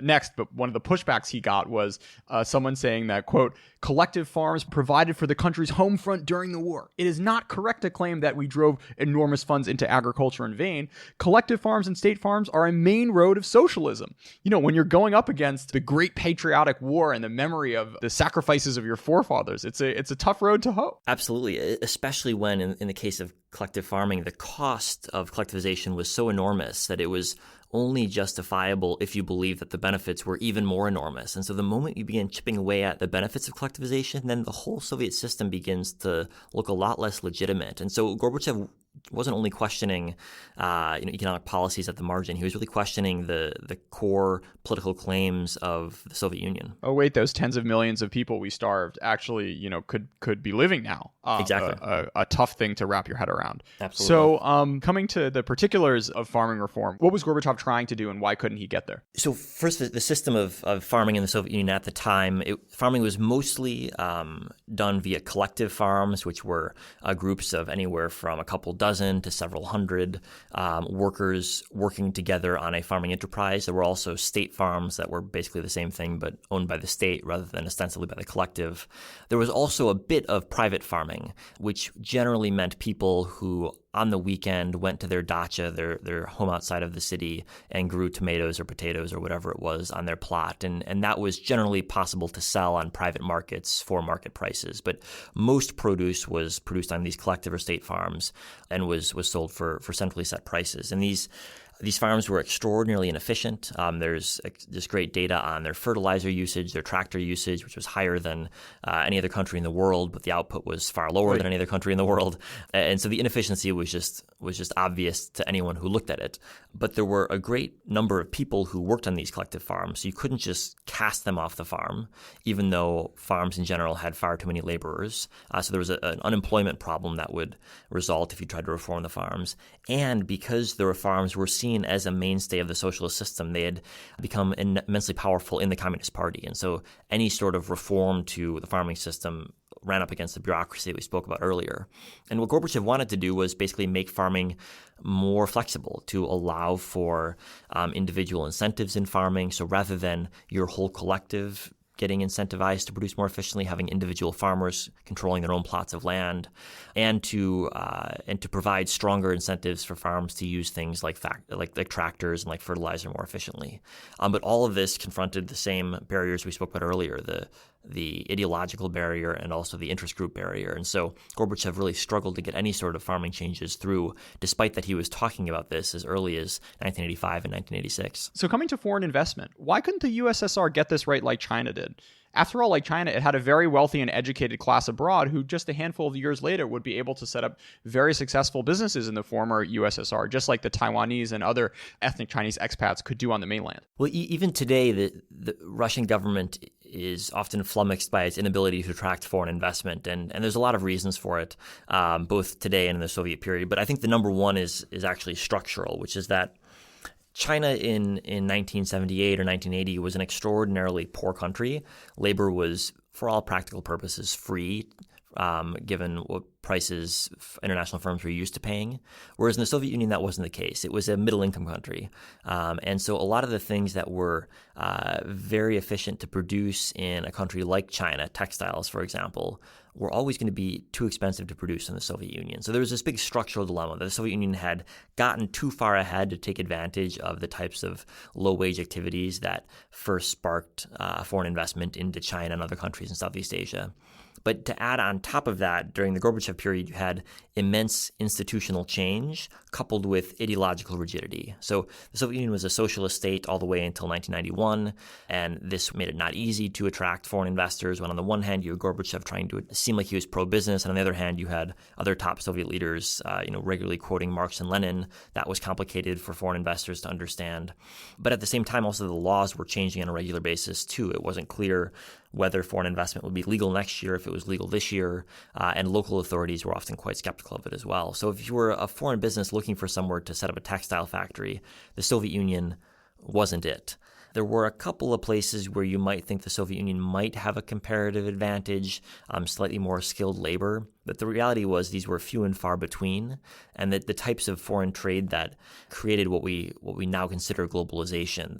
next, but one of the pushbacks he got was someone saying that, quote, collective farms provided for the country's home front during the war. It is not correct to claim that we drove enormous funds into agriculture in vain. Collective farms and state farms are a main road of socialism. You know, when you're going up against the great patriotic war and the memory of the sacrifices of your forefathers, it's a tough road to hoe. Absolutely, especially when in the case of collective farming, the cost of collectivization was so enormous that it was only justifiable if you believe that the benefits were even more enormous. And so the moment you begin chipping away at the benefits of collectivization, then the whole Soviet system begins to look a lot less legitimate. And so Gorbachev wasn't only questioning economic policies at the margin. He was really questioning the core political claims of the Soviet Union. Oh, wait, those tens of millions of people we starved actually, could be living now. Exactly. A tough thing to wrap your head around. Absolutely. So coming to the particulars of farming reform, what was Gorbachev trying to do and why couldn't he get there? So first, the system of farming in the Soviet Union at the time, farming was mostly done via collective farms, which were groups of anywhere from a couple dozen to several hundred workers working together on a farming enterprise. There were also state farms that were basically the same thing but owned by the state rather than ostensibly by the collective. There was also a bit of private farming, which generally meant people who on the weekend went to their dacha, their home outside of the city, and grew tomatoes or potatoes or whatever it was on their plot. And that was generally possible to sell on private markets for market prices. But most produce was produced on these collective or state farms and was sold for centrally set prices. And these These farms were extraordinarily inefficient. There's just great data on their fertilizer usage, their tractor usage, which was higher than any other country in the world, but the output was far lower than any other country in the world. And so the inefficiency was just obvious to anyone who looked at it. But there were a great number of people who worked on these collective farms, so you couldn't just cast them off the farm, even though farms in general had far too many laborers. So there was an unemployment problem that would result if you tried to reform the farms. And because the farms were seen as a mainstay of the socialist system, they had become immensely powerful in the Communist Party. And so any sort of reform to the farming system ran up against the bureaucracy that we spoke about earlier. And what Gorbachev wanted to do was basically make farming more flexible to allow for individual incentives in farming. So rather than your whole collective getting incentivized to produce more efficiently, having individual farmers controlling their own plots of land, and to provide stronger incentives for farms to use things like tractors and like fertilizer more efficiently. But all of this confronted the same barriers we spoke about earlier, the ideological barrier and also the interest group barrier. And so Gorbachev really struggled to get any sort of farming changes through, despite that he was talking about this as early as 1985 and 1986. So coming to foreign investment, why couldn't the USSR get this right like China did? After all, like China, it had a very wealthy and educated class abroad who just a handful of years later would be able to set up very successful businesses in the former USSR, just like the Taiwanese and other ethnic Chinese expats could do on the mainland. Well, even today, the Russian government is often flummoxed by its inability to attract foreign investment. And there's a lot of reasons for it, both today and in the Soviet period. But I think the number one is actually structural, which is that China in 1978 or 1980 was an extraordinarily poor country. Labor was, for all practical purposes, free, given what prices international firms were used to paying. Whereas in the Soviet Union, that wasn't the case. It was a middle-income country. And so a lot of the things that were very efficient to produce in a country like China, textiles, for example, were always going to be too expensive to produce in the Soviet Union. So there was this big structural dilemma that the Soviet Union had gotten too far ahead to take advantage of the types of low-wage activities that first sparked foreign investment into China and other countries in Southeast Asia. But to add on top of that, during the Gorbachev period, you had immense institutional change coupled with ideological rigidity. So the Soviet Union was a socialist state all the way until 1991, and this made it not easy to attract foreign investors. When on the one hand, you had Gorbachev trying to seem like he was pro-business, and on the other hand, you had other top Soviet leaders regularly quoting Marx and Lenin. That was complicated for foreign investors to understand. But at the same time, also the laws were changing on a regular basis too. It wasn't clear whether foreign investment would be legal next year, if it was legal this year, and local authorities were often quite skeptical of it as well. So if you were a foreign business looking for somewhere to set up a textile factory, the Soviet Union wasn't it. There were a couple of places where you might think the Soviet Union might have a comparative advantage, slightly more skilled labor. But the reality was these were few and far between, and that the types of foreign trade that created what we now consider globalization,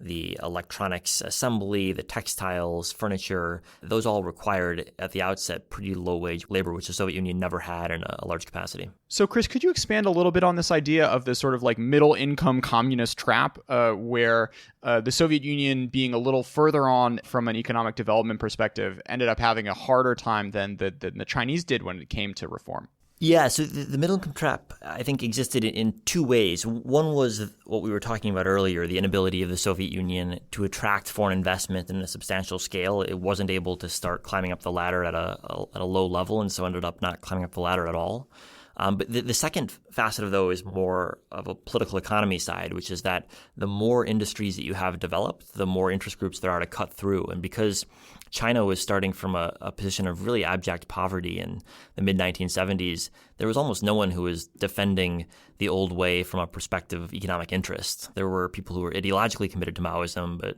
the electronics assembly, the textiles, furniture, those all required at the outset pretty low-wage labor, which the Soviet Union never had in a large capacity. So, Chris, could you expand a little bit on this idea of this sort of like middle-income communist trap where the Soviet Union, being a little further on from an economic development perspective, ended up having a harder time than the Chinese did when it came to reform? Yeah, so the middle-income trap, I think, existed in two ways. One was what we were talking about earlier, the inability of the Soviet Union to attract foreign investment in a substantial scale. It wasn't able to start climbing up the ladder at a low level, and so ended up not climbing up the ladder at all. But the second facet of, though, is more of a political economy side, which is that the more industries that you have developed, the more interest groups there are to cut through. And because China was starting from a position of really abject poverty in the mid-1970s, there was almost no one who was defending the old way from a perspective of economic interest. There were people who were ideologically committed to Maoism, but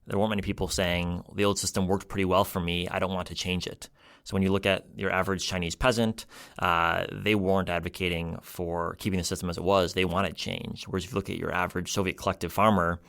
there weren't many people saying, the old system worked pretty well for me, I don't want to change it. So when you look at your average Chinese peasant, they weren't advocating for keeping the system as it was. They wanted change. Whereas if you look at your average Soviet collective farmer,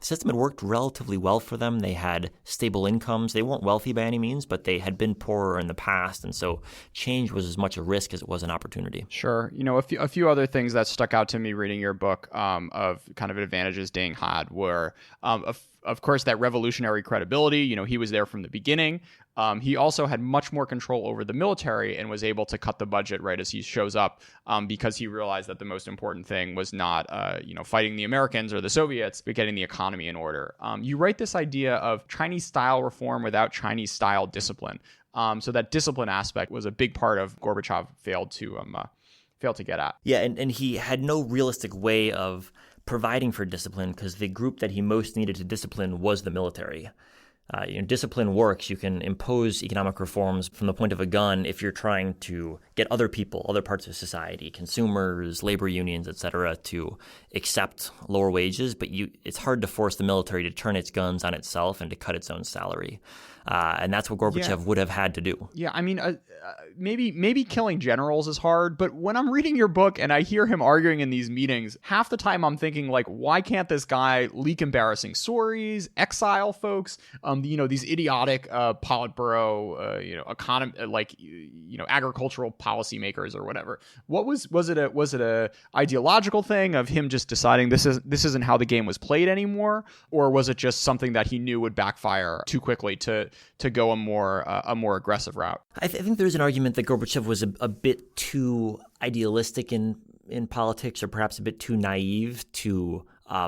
The system had worked relatively well for them. They had stable incomes. They weren't wealthy by any means, but they had been poorer in the past. And so change was as much a risk as it was an opportunity. Sure. A few other things that stuck out to me reading your book of kind of advantages Deng had were, of course, that revolutionary credibility. He was there from the beginning. He also had much more control over the military and was able to cut the budget right as he shows up because he realized that the most important thing was not, fighting the Americans or the Soviets, but getting the economy in order. You write this idea of Chinese-style reform without Chinese-style discipline. So that discipline aspect was a big part of Gorbachev failed to get at. Yeah, and he had no realistic way of providing for discipline because the group that he most needed to discipline was the military. Discipline works. You can impose economic reforms from the point of a gun if you're trying to get other people, other parts of society, consumers, labor unions, etc., to accept lower wages. But it's hard to force the military to turn its guns on itself and to cut its own salary. And that's what Gorbachev would have had to do. Yeah, maybe killing generals is hard, but when I'm reading your book and I hear him arguing in these meetings, half the time I'm thinking, like, why can't this guy leak embarrassing stories, exile folks, these idiotic Politburo, agricultural policymakers or whatever? What was it a ideological thing of him just deciding this isn't how the game was played anymore, or was it just something that he knew would backfire too quickly to go a more aggressive route? I think there's an argument that Gorbachev was a bit too idealistic in politics, or perhaps a bit too naive to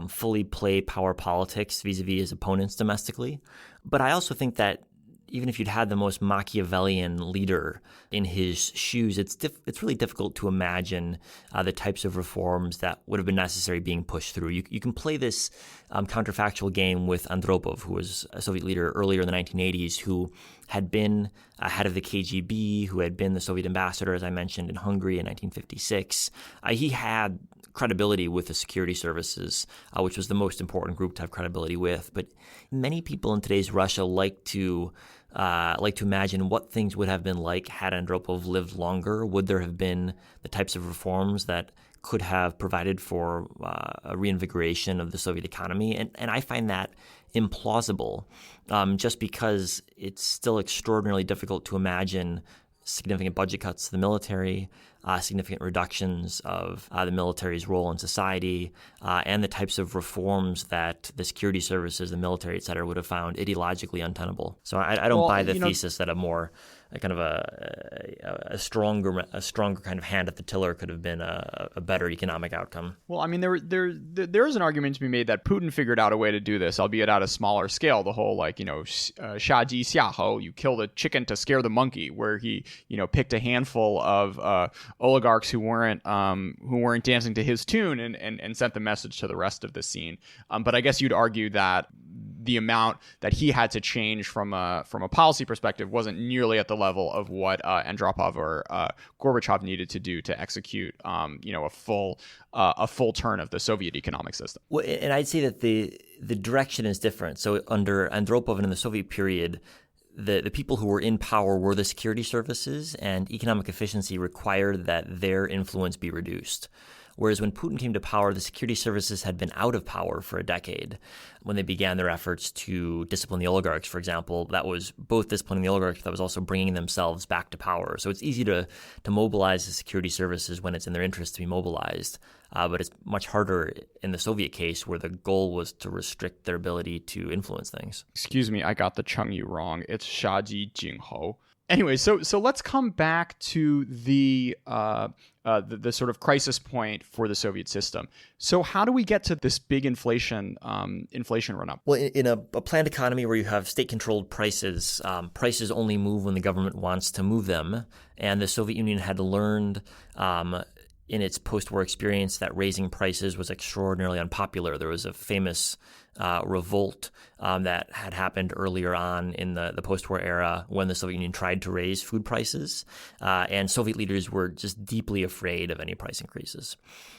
fully play power politics vis-a-vis his opponents domestically. But I also think that even if you'd had the most Machiavellian leader in his shoes, it's really difficult to imagine the types of reforms that would have been necessary being pushed through. You can play this counterfactual game with Andropov, who was a Soviet leader earlier in the 1980s, who had been head of the KGB, who had been the Soviet ambassador, as I mentioned, in Hungary in 1956. He had credibility with the security services, which was the most important group to have credibility with. But many people in today's Russia like to imagine what things would have been like had Andropov lived longer. Would there have been the types of reforms that could have provided for a reinvigoration of the Soviet economy? And I find that implausible, just because it's still extraordinarily difficult to imagine significant budget cuts to the military, significant reductions of the military's role in society, and the types of reforms that the security services, the military, et cetera, would have found ideologically untenable. So I don't buy the thesis that a stronger kind of hand at the tiller could have been a better economic outcome. Well, there is an argument to be made that Putin figured out a way to do this, albeit at a smaller scale. The whole shaji xiahou, you kill the chicken to scare the monkey, where he picked a handful of oligarchs who weren't dancing to his tune and sent the message to the rest of the scene. But I guess you'd argue that the amount that he had to change from a policy perspective wasn't nearly at the level of what Andropov or Gorbachev needed to do to execute a full turn of the Soviet economic system. Well, and I'd say that the direction is different. So under Andropov and in the Soviet period, the people who were in power were the security services, and economic efficiency required that their influence be reduced. Whereas when Putin came to power, the security services had been out of power for a decade. When they began their efforts to discipline the oligarchs, for example, that was both disciplining the oligarchs, but that was also bringing themselves back to power. So it's easy to mobilize the security services when it's in their interest to be mobilized. But it's much harder in the Soviet case, where the goal was to restrict their ability to influence things. Excuse me, I got the Chengyu wrong. It's Shaji Jinghou. Anyway, so let's come back to the sort of crisis point for the Soviet system. So how do we get to this big inflation run up? Well, in a planned economy where you have state-controlled prices, prices only move when the government wants to move them. And the Soviet Union had learned in its post-war experience that raising prices was extraordinarily unpopular. There was a famous revolt that had happened earlier on in the post-war era when the Soviet Union tried to raise food prices, and Soviet leaders were just deeply afraid of any price increases.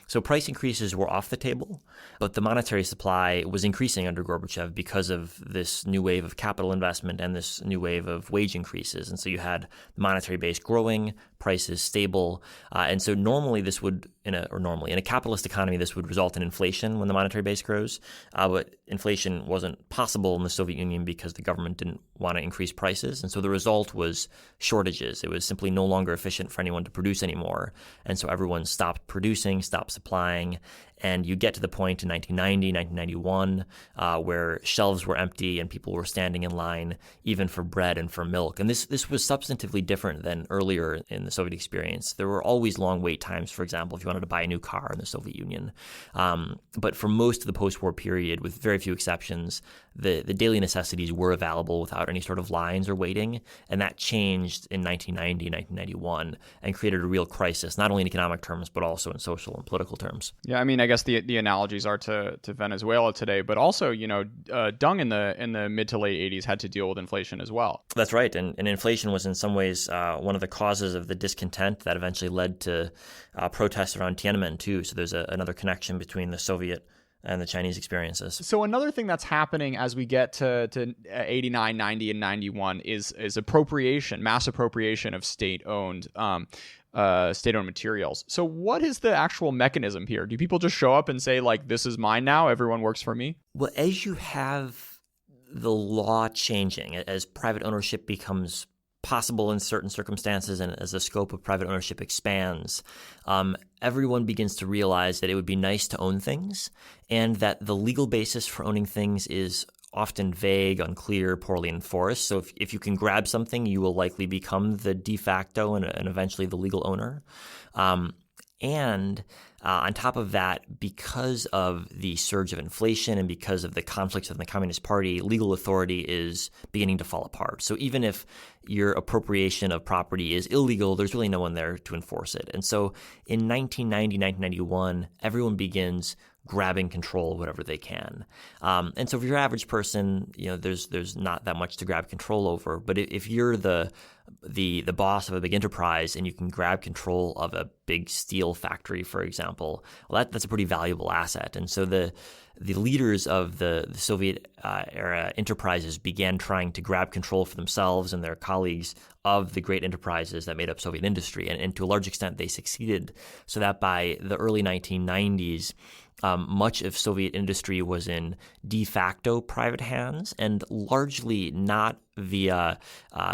So price increases were off the table, but the monetary supply was increasing under Gorbachev because of this new wave of capital investment and this new wave of wage increases. And so you had the monetary base growing, prices stable. And so normally this would, in a capitalist economy, this would result in inflation when the monetary base grows. But inflation wasn't possible in the Soviet Union because the government didn't want to increase prices. And so the result was shortages. It was simply no longer efficient for anyone to produce anymore. And so everyone stopped producing, stopped supplying. And you get to the point in 1990, 1991, where shelves were empty and people were standing in line even for bread and for milk. And this was substantively different than earlier in the Soviet experience. There were always long wait times, for example, if you wanted to buy a new car in the Soviet Union. But for most of the post-war period, with very few exceptions, the daily necessities were available without any sort of lines or waiting. And that changed in 1990, 1991, and created a real crisis, not only in economic terms, but also in social and political terms. Yeah, I mean, I guess the analogies are to Venezuela today, but also, Deng in the mid to late 80s had to deal with inflation as well. That's right. And inflation was in some ways one of the causes of the discontent that eventually led to protests around Tiananmen, too. So there's another connection between the Soviet and the Chinese experiences. So another thing that's happening as we get to 89, 90, and 91 is appropriation, mass appropriation of state-owned materials. So what is the actual mechanism here? Do people just show up and say, like, this is mine now, everyone works for me? Well, as you have the law changing, as private ownership becomes possible in certain circumstances and as the scope of private ownership expands, everyone begins to realize that it would be nice to own things and that the legal basis for owning things is often vague, unclear, poorly enforced. So if you can grab something, you will likely become the de facto and eventually the legal owner. And on top of that, because of the surge of inflation and because of the conflicts within the Communist Party, legal authority is beginning to fall apart. So even if your appropriation of property is illegal, there's really no one there to enforce it. And so in 1990, 1991, everyone begins grabbing control of whatever they can. And so for your average person, there's not that much to grab control over. But if you're the boss of a big enterprise and you can grab control of a big steel factory, for example, well, that's a pretty valuable asset. And so the leaders of the Soviet era enterprises began trying to grab control for themselves and their colleagues of the great enterprises that made up Soviet industry. And to a large extent, they succeeded, so that by the early 1990s, much of Soviet industry was in de facto private hands and largely not via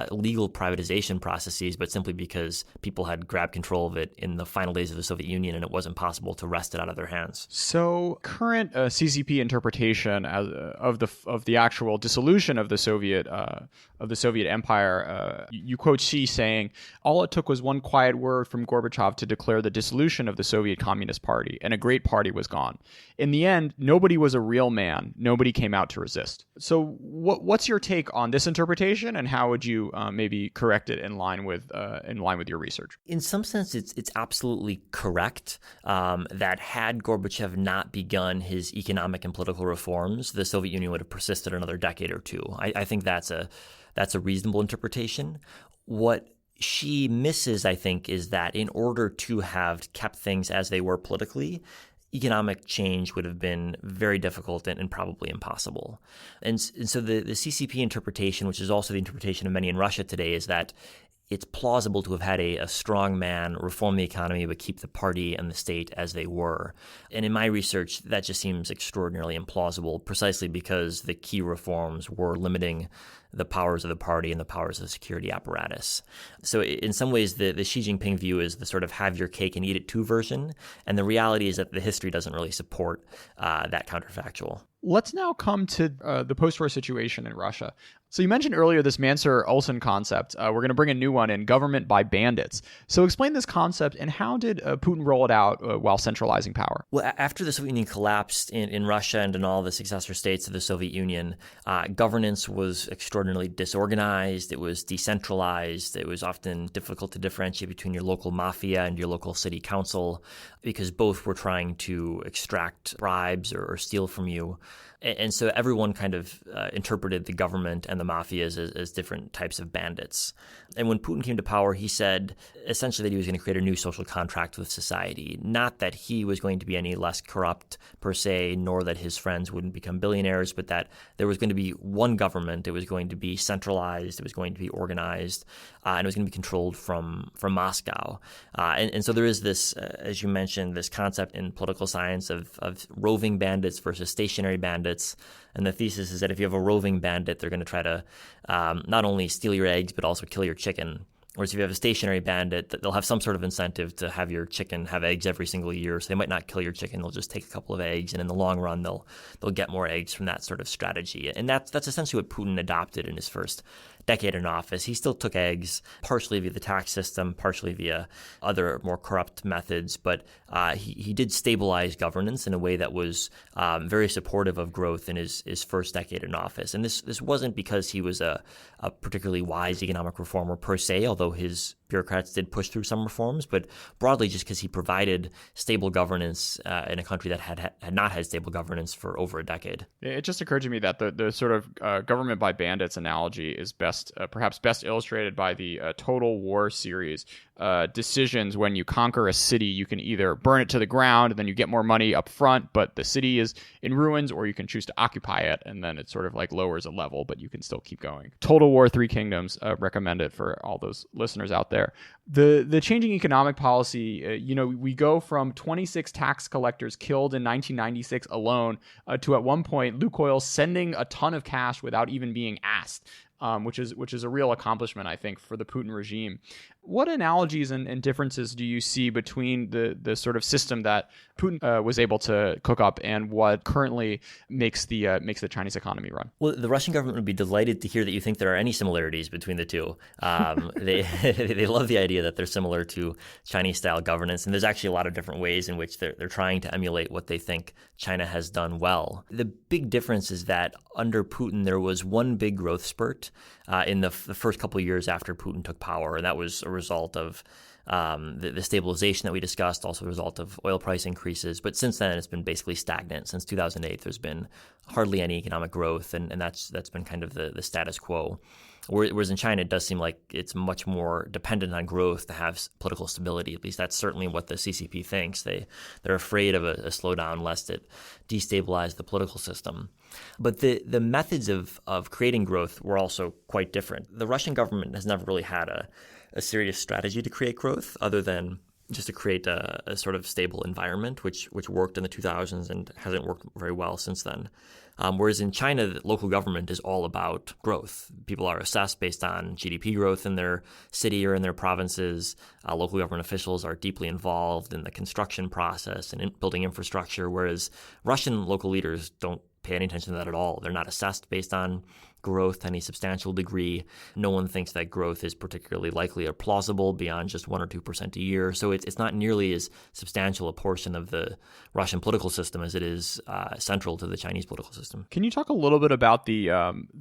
legal privatization processes, but simply because people had grabbed control of it in the final days of the Soviet Union and it wasn't possible to wrest it out of their hands. So current CCP interpretation of the actual dissolution of the Soviet Empire, you quote Xi saying, "All it took was one quiet word from Gorbachev to declare the dissolution of the Soviet Communist Party, and a great party was gone. In the end, nobody was a real man. Nobody came out to resist." So what's your take on this interpretation, and how would you maybe correct it in line with your research? In some sense, it's absolutely correct that had Gorbachev not begun his economic and political reforms, the Soviet Union would have persisted another decade or two. I think that's a reasonable interpretation. What Xi misses, I think, is that in order to have kept things as they were politically, economic change would have been very difficult and probably impossible. And so the CCP interpretation, which is also the interpretation of many in Russia today, is that it's plausible to have had a strong man reform the economy but keep the party and the state as they were. And in my research, that just seems extraordinarily implausible, precisely because the key reforms were limiting the powers of the party and the powers of the security apparatus. So in some ways, the Xi Jinping view is the sort of have your cake and eat it too version. And the reality is that the history doesn't really support that counterfactual. Let's now come to the post-war situation in Russia. So you mentioned earlier this Mansur-Olson concept. We're going to bring a new one in, government by bandits. So explain this concept, and how did Putin roll it out while centralizing power? Well, after the Soviet Union collapsed in Russia and in all the successor states of the Soviet Union, governance was extraordinarily disorganized. It was decentralized. It was often difficult to differentiate between your local mafia and your local city council because both were trying to extract bribes or steal from you. And so everyone kind of interpreted the government and the mafias as different types of bandits. And when Putin came to power, he said essentially that he was going to create a new social contract with society. Not that he was going to be any less corrupt per se, nor that his friends wouldn't become billionaires, but that there was going to be one government. It was going to be centralized. It was going to be organized, and it was going to be controlled from Moscow. And so there is this, as you mentioned, this concept in political science of roving bandits versus stationary bandits. And the thesis is that if you have a roving bandit, they're going to try to not only steal your eggs, but also kill your chicken. Whereas if you have a stationary bandit, they'll have some sort of incentive to have your chicken have eggs every single year. So they might not kill your chicken. They'll just take a couple of eggs. And in the long run, they'll get more eggs from that sort of strategy. And that's essentially what Putin adopted in his first decade in office. He still took eggs, partially via the tax system, partially via other more corrupt methods, but he did stabilize governance in a way that was very supportive of growth in his first decade in office. And this wasn't because he was a particularly wise economic reformer per se, although his bureaucrats did push through some reforms, but broadly just because he provided stable governance in a country that had not had stable governance for over a decade. It just occurred to me that the sort of government by bandits analogy is perhaps best illustrated by the Total War series. Decisions when you conquer a city, you can either burn it to the ground and then you get more money up front, but the city is in ruins, or you can choose to occupy it and then it sort of like lowers a level, but you can still keep going. Total War, Three Kingdoms, recommend it for all those listeners out there. The changing economic policy, we go from 26 tax collectors killed in 1996 alone to at one point Lukoil sending a ton of cash without even being asked. Which is a real accomplishment, I think, for the Putin regime. What analogies and differences do you see between the sort of system that Putin was able to cook up and what currently makes the Chinese economy run? Well, the Russian government would be delighted to hear that you think there are any similarities between the two. They love the idea that they're similar to Chinese-style governance, and there's actually a lot of different ways in which they're trying to emulate what they think China has done well. The big difference is that under Putin, there was one big growth spurt in the first couple of years after Putin took power, and that was a result of the stabilization that we discussed, also a result of oil price increases. But since then, it's been basically stagnant. Since 2008, there's been hardly any economic growth, and that's been kind of the status quo. Whereas in China, it does seem like it's much more dependent on growth to have political stability. At least that's certainly what the CCP thinks. They're afraid of a slowdown lest it destabilize the political system. But the methods of creating growth were also quite different. The Russian government has never really had a serious strategy to create growth other than just to create a sort of stable environment, which worked in the 2000s and hasn't worked very well since then. Whereas in China, the local government is all about growth. People are assessed based on GDP growth in their city or in their provinces. Local government officials are deeply involved in the construction process and in building infrastructure, whereas Russian local leaders don't pay any attention to that at all. They're not assessed based on growth to any substantial degree. No one thinks that growth is particularly likely or plausible beyond just 1 or 2% a year. So it's not nearly as substantial a portion of the Russian political system as it is central to the Chinese political system. Can you talk a little bit about the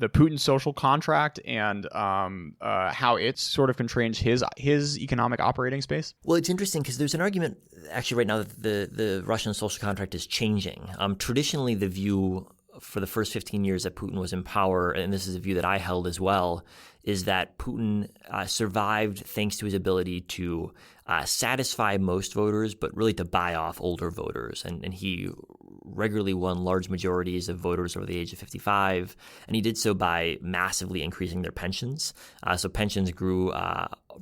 Putin social contract and how it sort of constrains his economic operating space? Well, it's interesting because there's an argument actually right now that the Russian social contract is changing. Traditionally, the view for the first 15 years that Putin was in power, and this is a view that I held as well, is that Putin survived thanks to his ability to satisfy most voters, but really to buy off older voters. And he regularly won large majorities of voters over the age of 55, and he did so by massively increasing their pensions. So pensions grew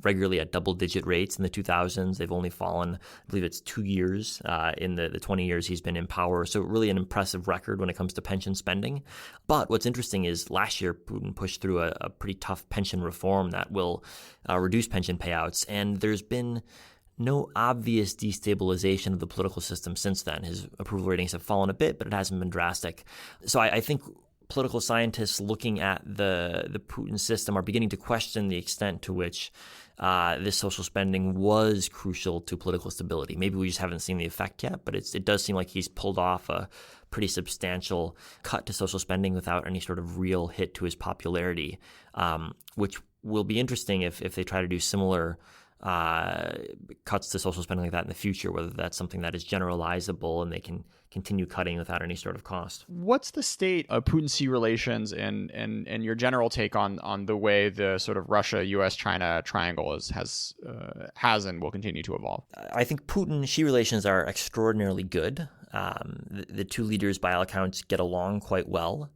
regularly at double-digit rates in the 2000s. They've only fallen, I believe it's 2 years in the 20 years he's been in power. So really an impressive record when it comes to pension spending. But what's interesting is last year Putin pushed through a pretty tough pension reform that will reduce pension payouts, and there's been no obvious destabilization of the political system since then. His approval ratings have fallen a bit, but it hasn't been drastic. So I think political scientists looking at the Putin system are beginning to question the extent to which this social spending was crucial to political stability. Maybe we just haven't seen the effect yet, but it does seem like he's pulled off a pretty substantial cut to social spending without any sort of real hit to his popularity, which will be interesting if they try to do similar cuts to social spending like that in the future, whether that's something that is generalizable and they can continue cutting without any sort of cost. What's the state of Putin-Xi relations and your general take on the way the sort of Russia, U.S., China triangle has and will continue to evolve? I think Putin-Xi relations are extraordinarily good. The two leaders, by all accounts, get along quite well.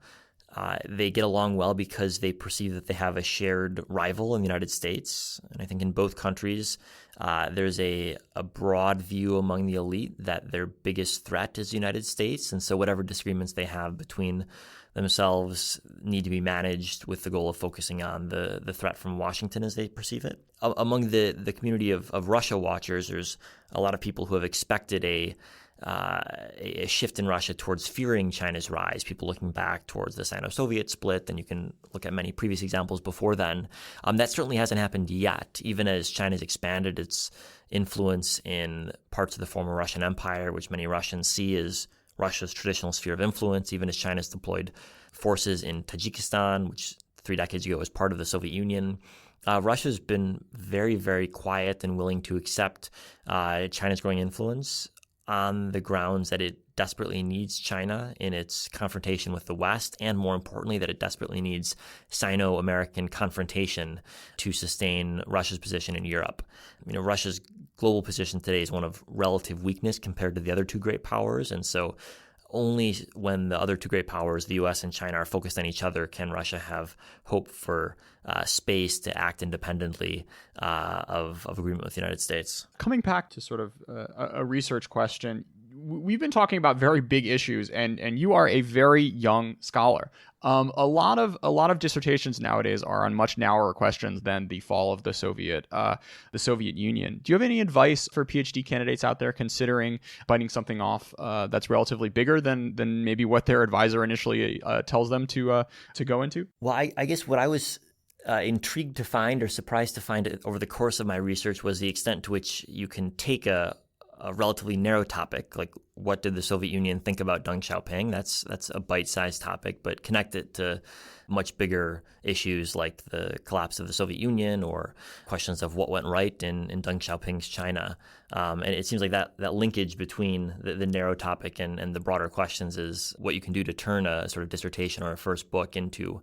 They get along well because they perceive that they have a shared rival in the United States. And I think in both countries, there's a broad view among the elite that their biggest threat is the United States. And so whatever disagreements they have between themselves need to be managed with the goal of focusing on the threat from Washington as they perceive it. Among the community of Russia watchers, there's a lot of people who have expected a shift in Russia towards fearing China's rise, people looking back towards the Sino-Soviet split, and you can look at many previous examples before then. That certainly hasn't happened yet, even as China's expanded its influence in parts of the former Russian Empire, which many Russians see as Russia's traditional sphere of influence, even as China's deployed forces in Tajikistan, which 3 decades ago was part of the Soviet Union. Russia's been very, very quiet and willing to accept China's growing influence on the grounds that it desperately needs China in its confrontation with the West, and more importantly, that it desperately needs Sino-American confrontation to sustain Russia's position in Europe. Russia's global position today is one of relative weakness compared to the other two great powers, and so only when the other two great powers, the U.S. and China, are focused on each other can Russia have hope for space to act independently of agreement with the United States. Coming back to sort of a research question, we've been talking about very big issues, and you are a very young scholar. A lot of dissertations nowadays are on much narrower questions than the fall of the Soviet Union. Do you have any advice for PhD candidates out there considering biting something off that's relatively bigger than maybe what their advisor initially tells them to go into? Well, I guess what I was intrigued to find or surprised to find over the course of my research was the extent to which you can take a relatively narrow topic, like what did the Soviet Union think about Deng Xiaoping? That's a bite-sized topic, but connect it to much bigger issues like the collapse of the Soviet Union or questions of what went right in Deng Xiaoping's China. And it seems like that linkage between the narrow topic and the broader questions is what you can do to turn a sort of dissertation or a first book into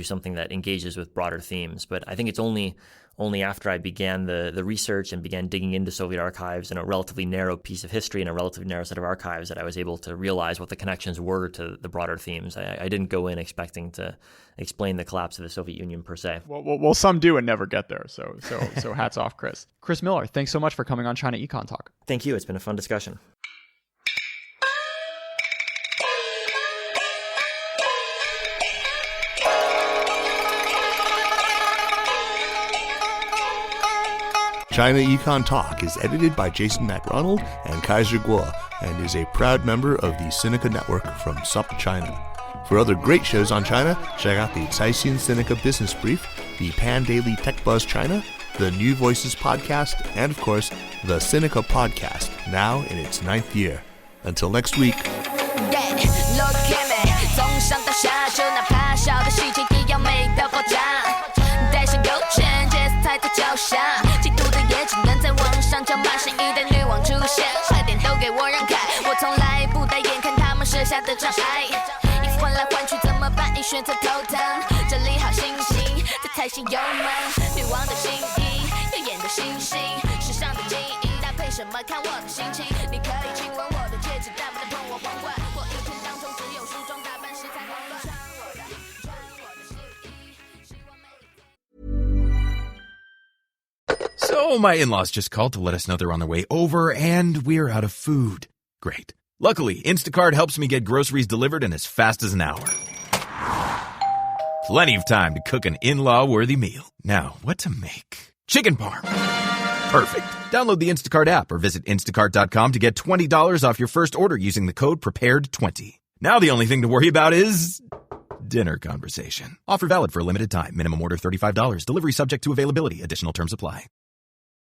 something that engages with broader themes. But I think it's only after I began the research and began digging into Soviet archives in a relatively narrow piece of history and a relatively narrow set of archives that I was able to realize what the connections were to the broader themes. I didn't go in expecting to explain the collapse of the Soviet Union per se. Well, some do and never get there. So hats off, Chris. Chris Miller, thanks so much for coming on ChinaEconTalk. Thank you. It's been a fun discussion. ChinaEconTalk is edited by Jason McRonald and Kaiser Guo and is a proud member of the Sinica Network from South China. For other great shows on China, check out the Caixin Sinica Business Brief, the Pan Daily Tech Buzz China, the New Voices Podcast, and of course, the Sinica Podcast, now in its 9th year. Until next week. So my in-laws just called to let us know they're on their way over and we're out of food. Great. Luckily, Instacart helps me get groceries delivered in as fast as an hour. Plenty of time to cook an in-law worthy meal. Now, what to make? Chicken parm. Perfect. Download the Instacart app or visit instacart.com to get $20 off your first order using the code PREPARED20. Now the only thing to worry about is dinner conversation. Offer valid for a limited time. Minimum order $35. Delivery subject to availability. Additional terms apply.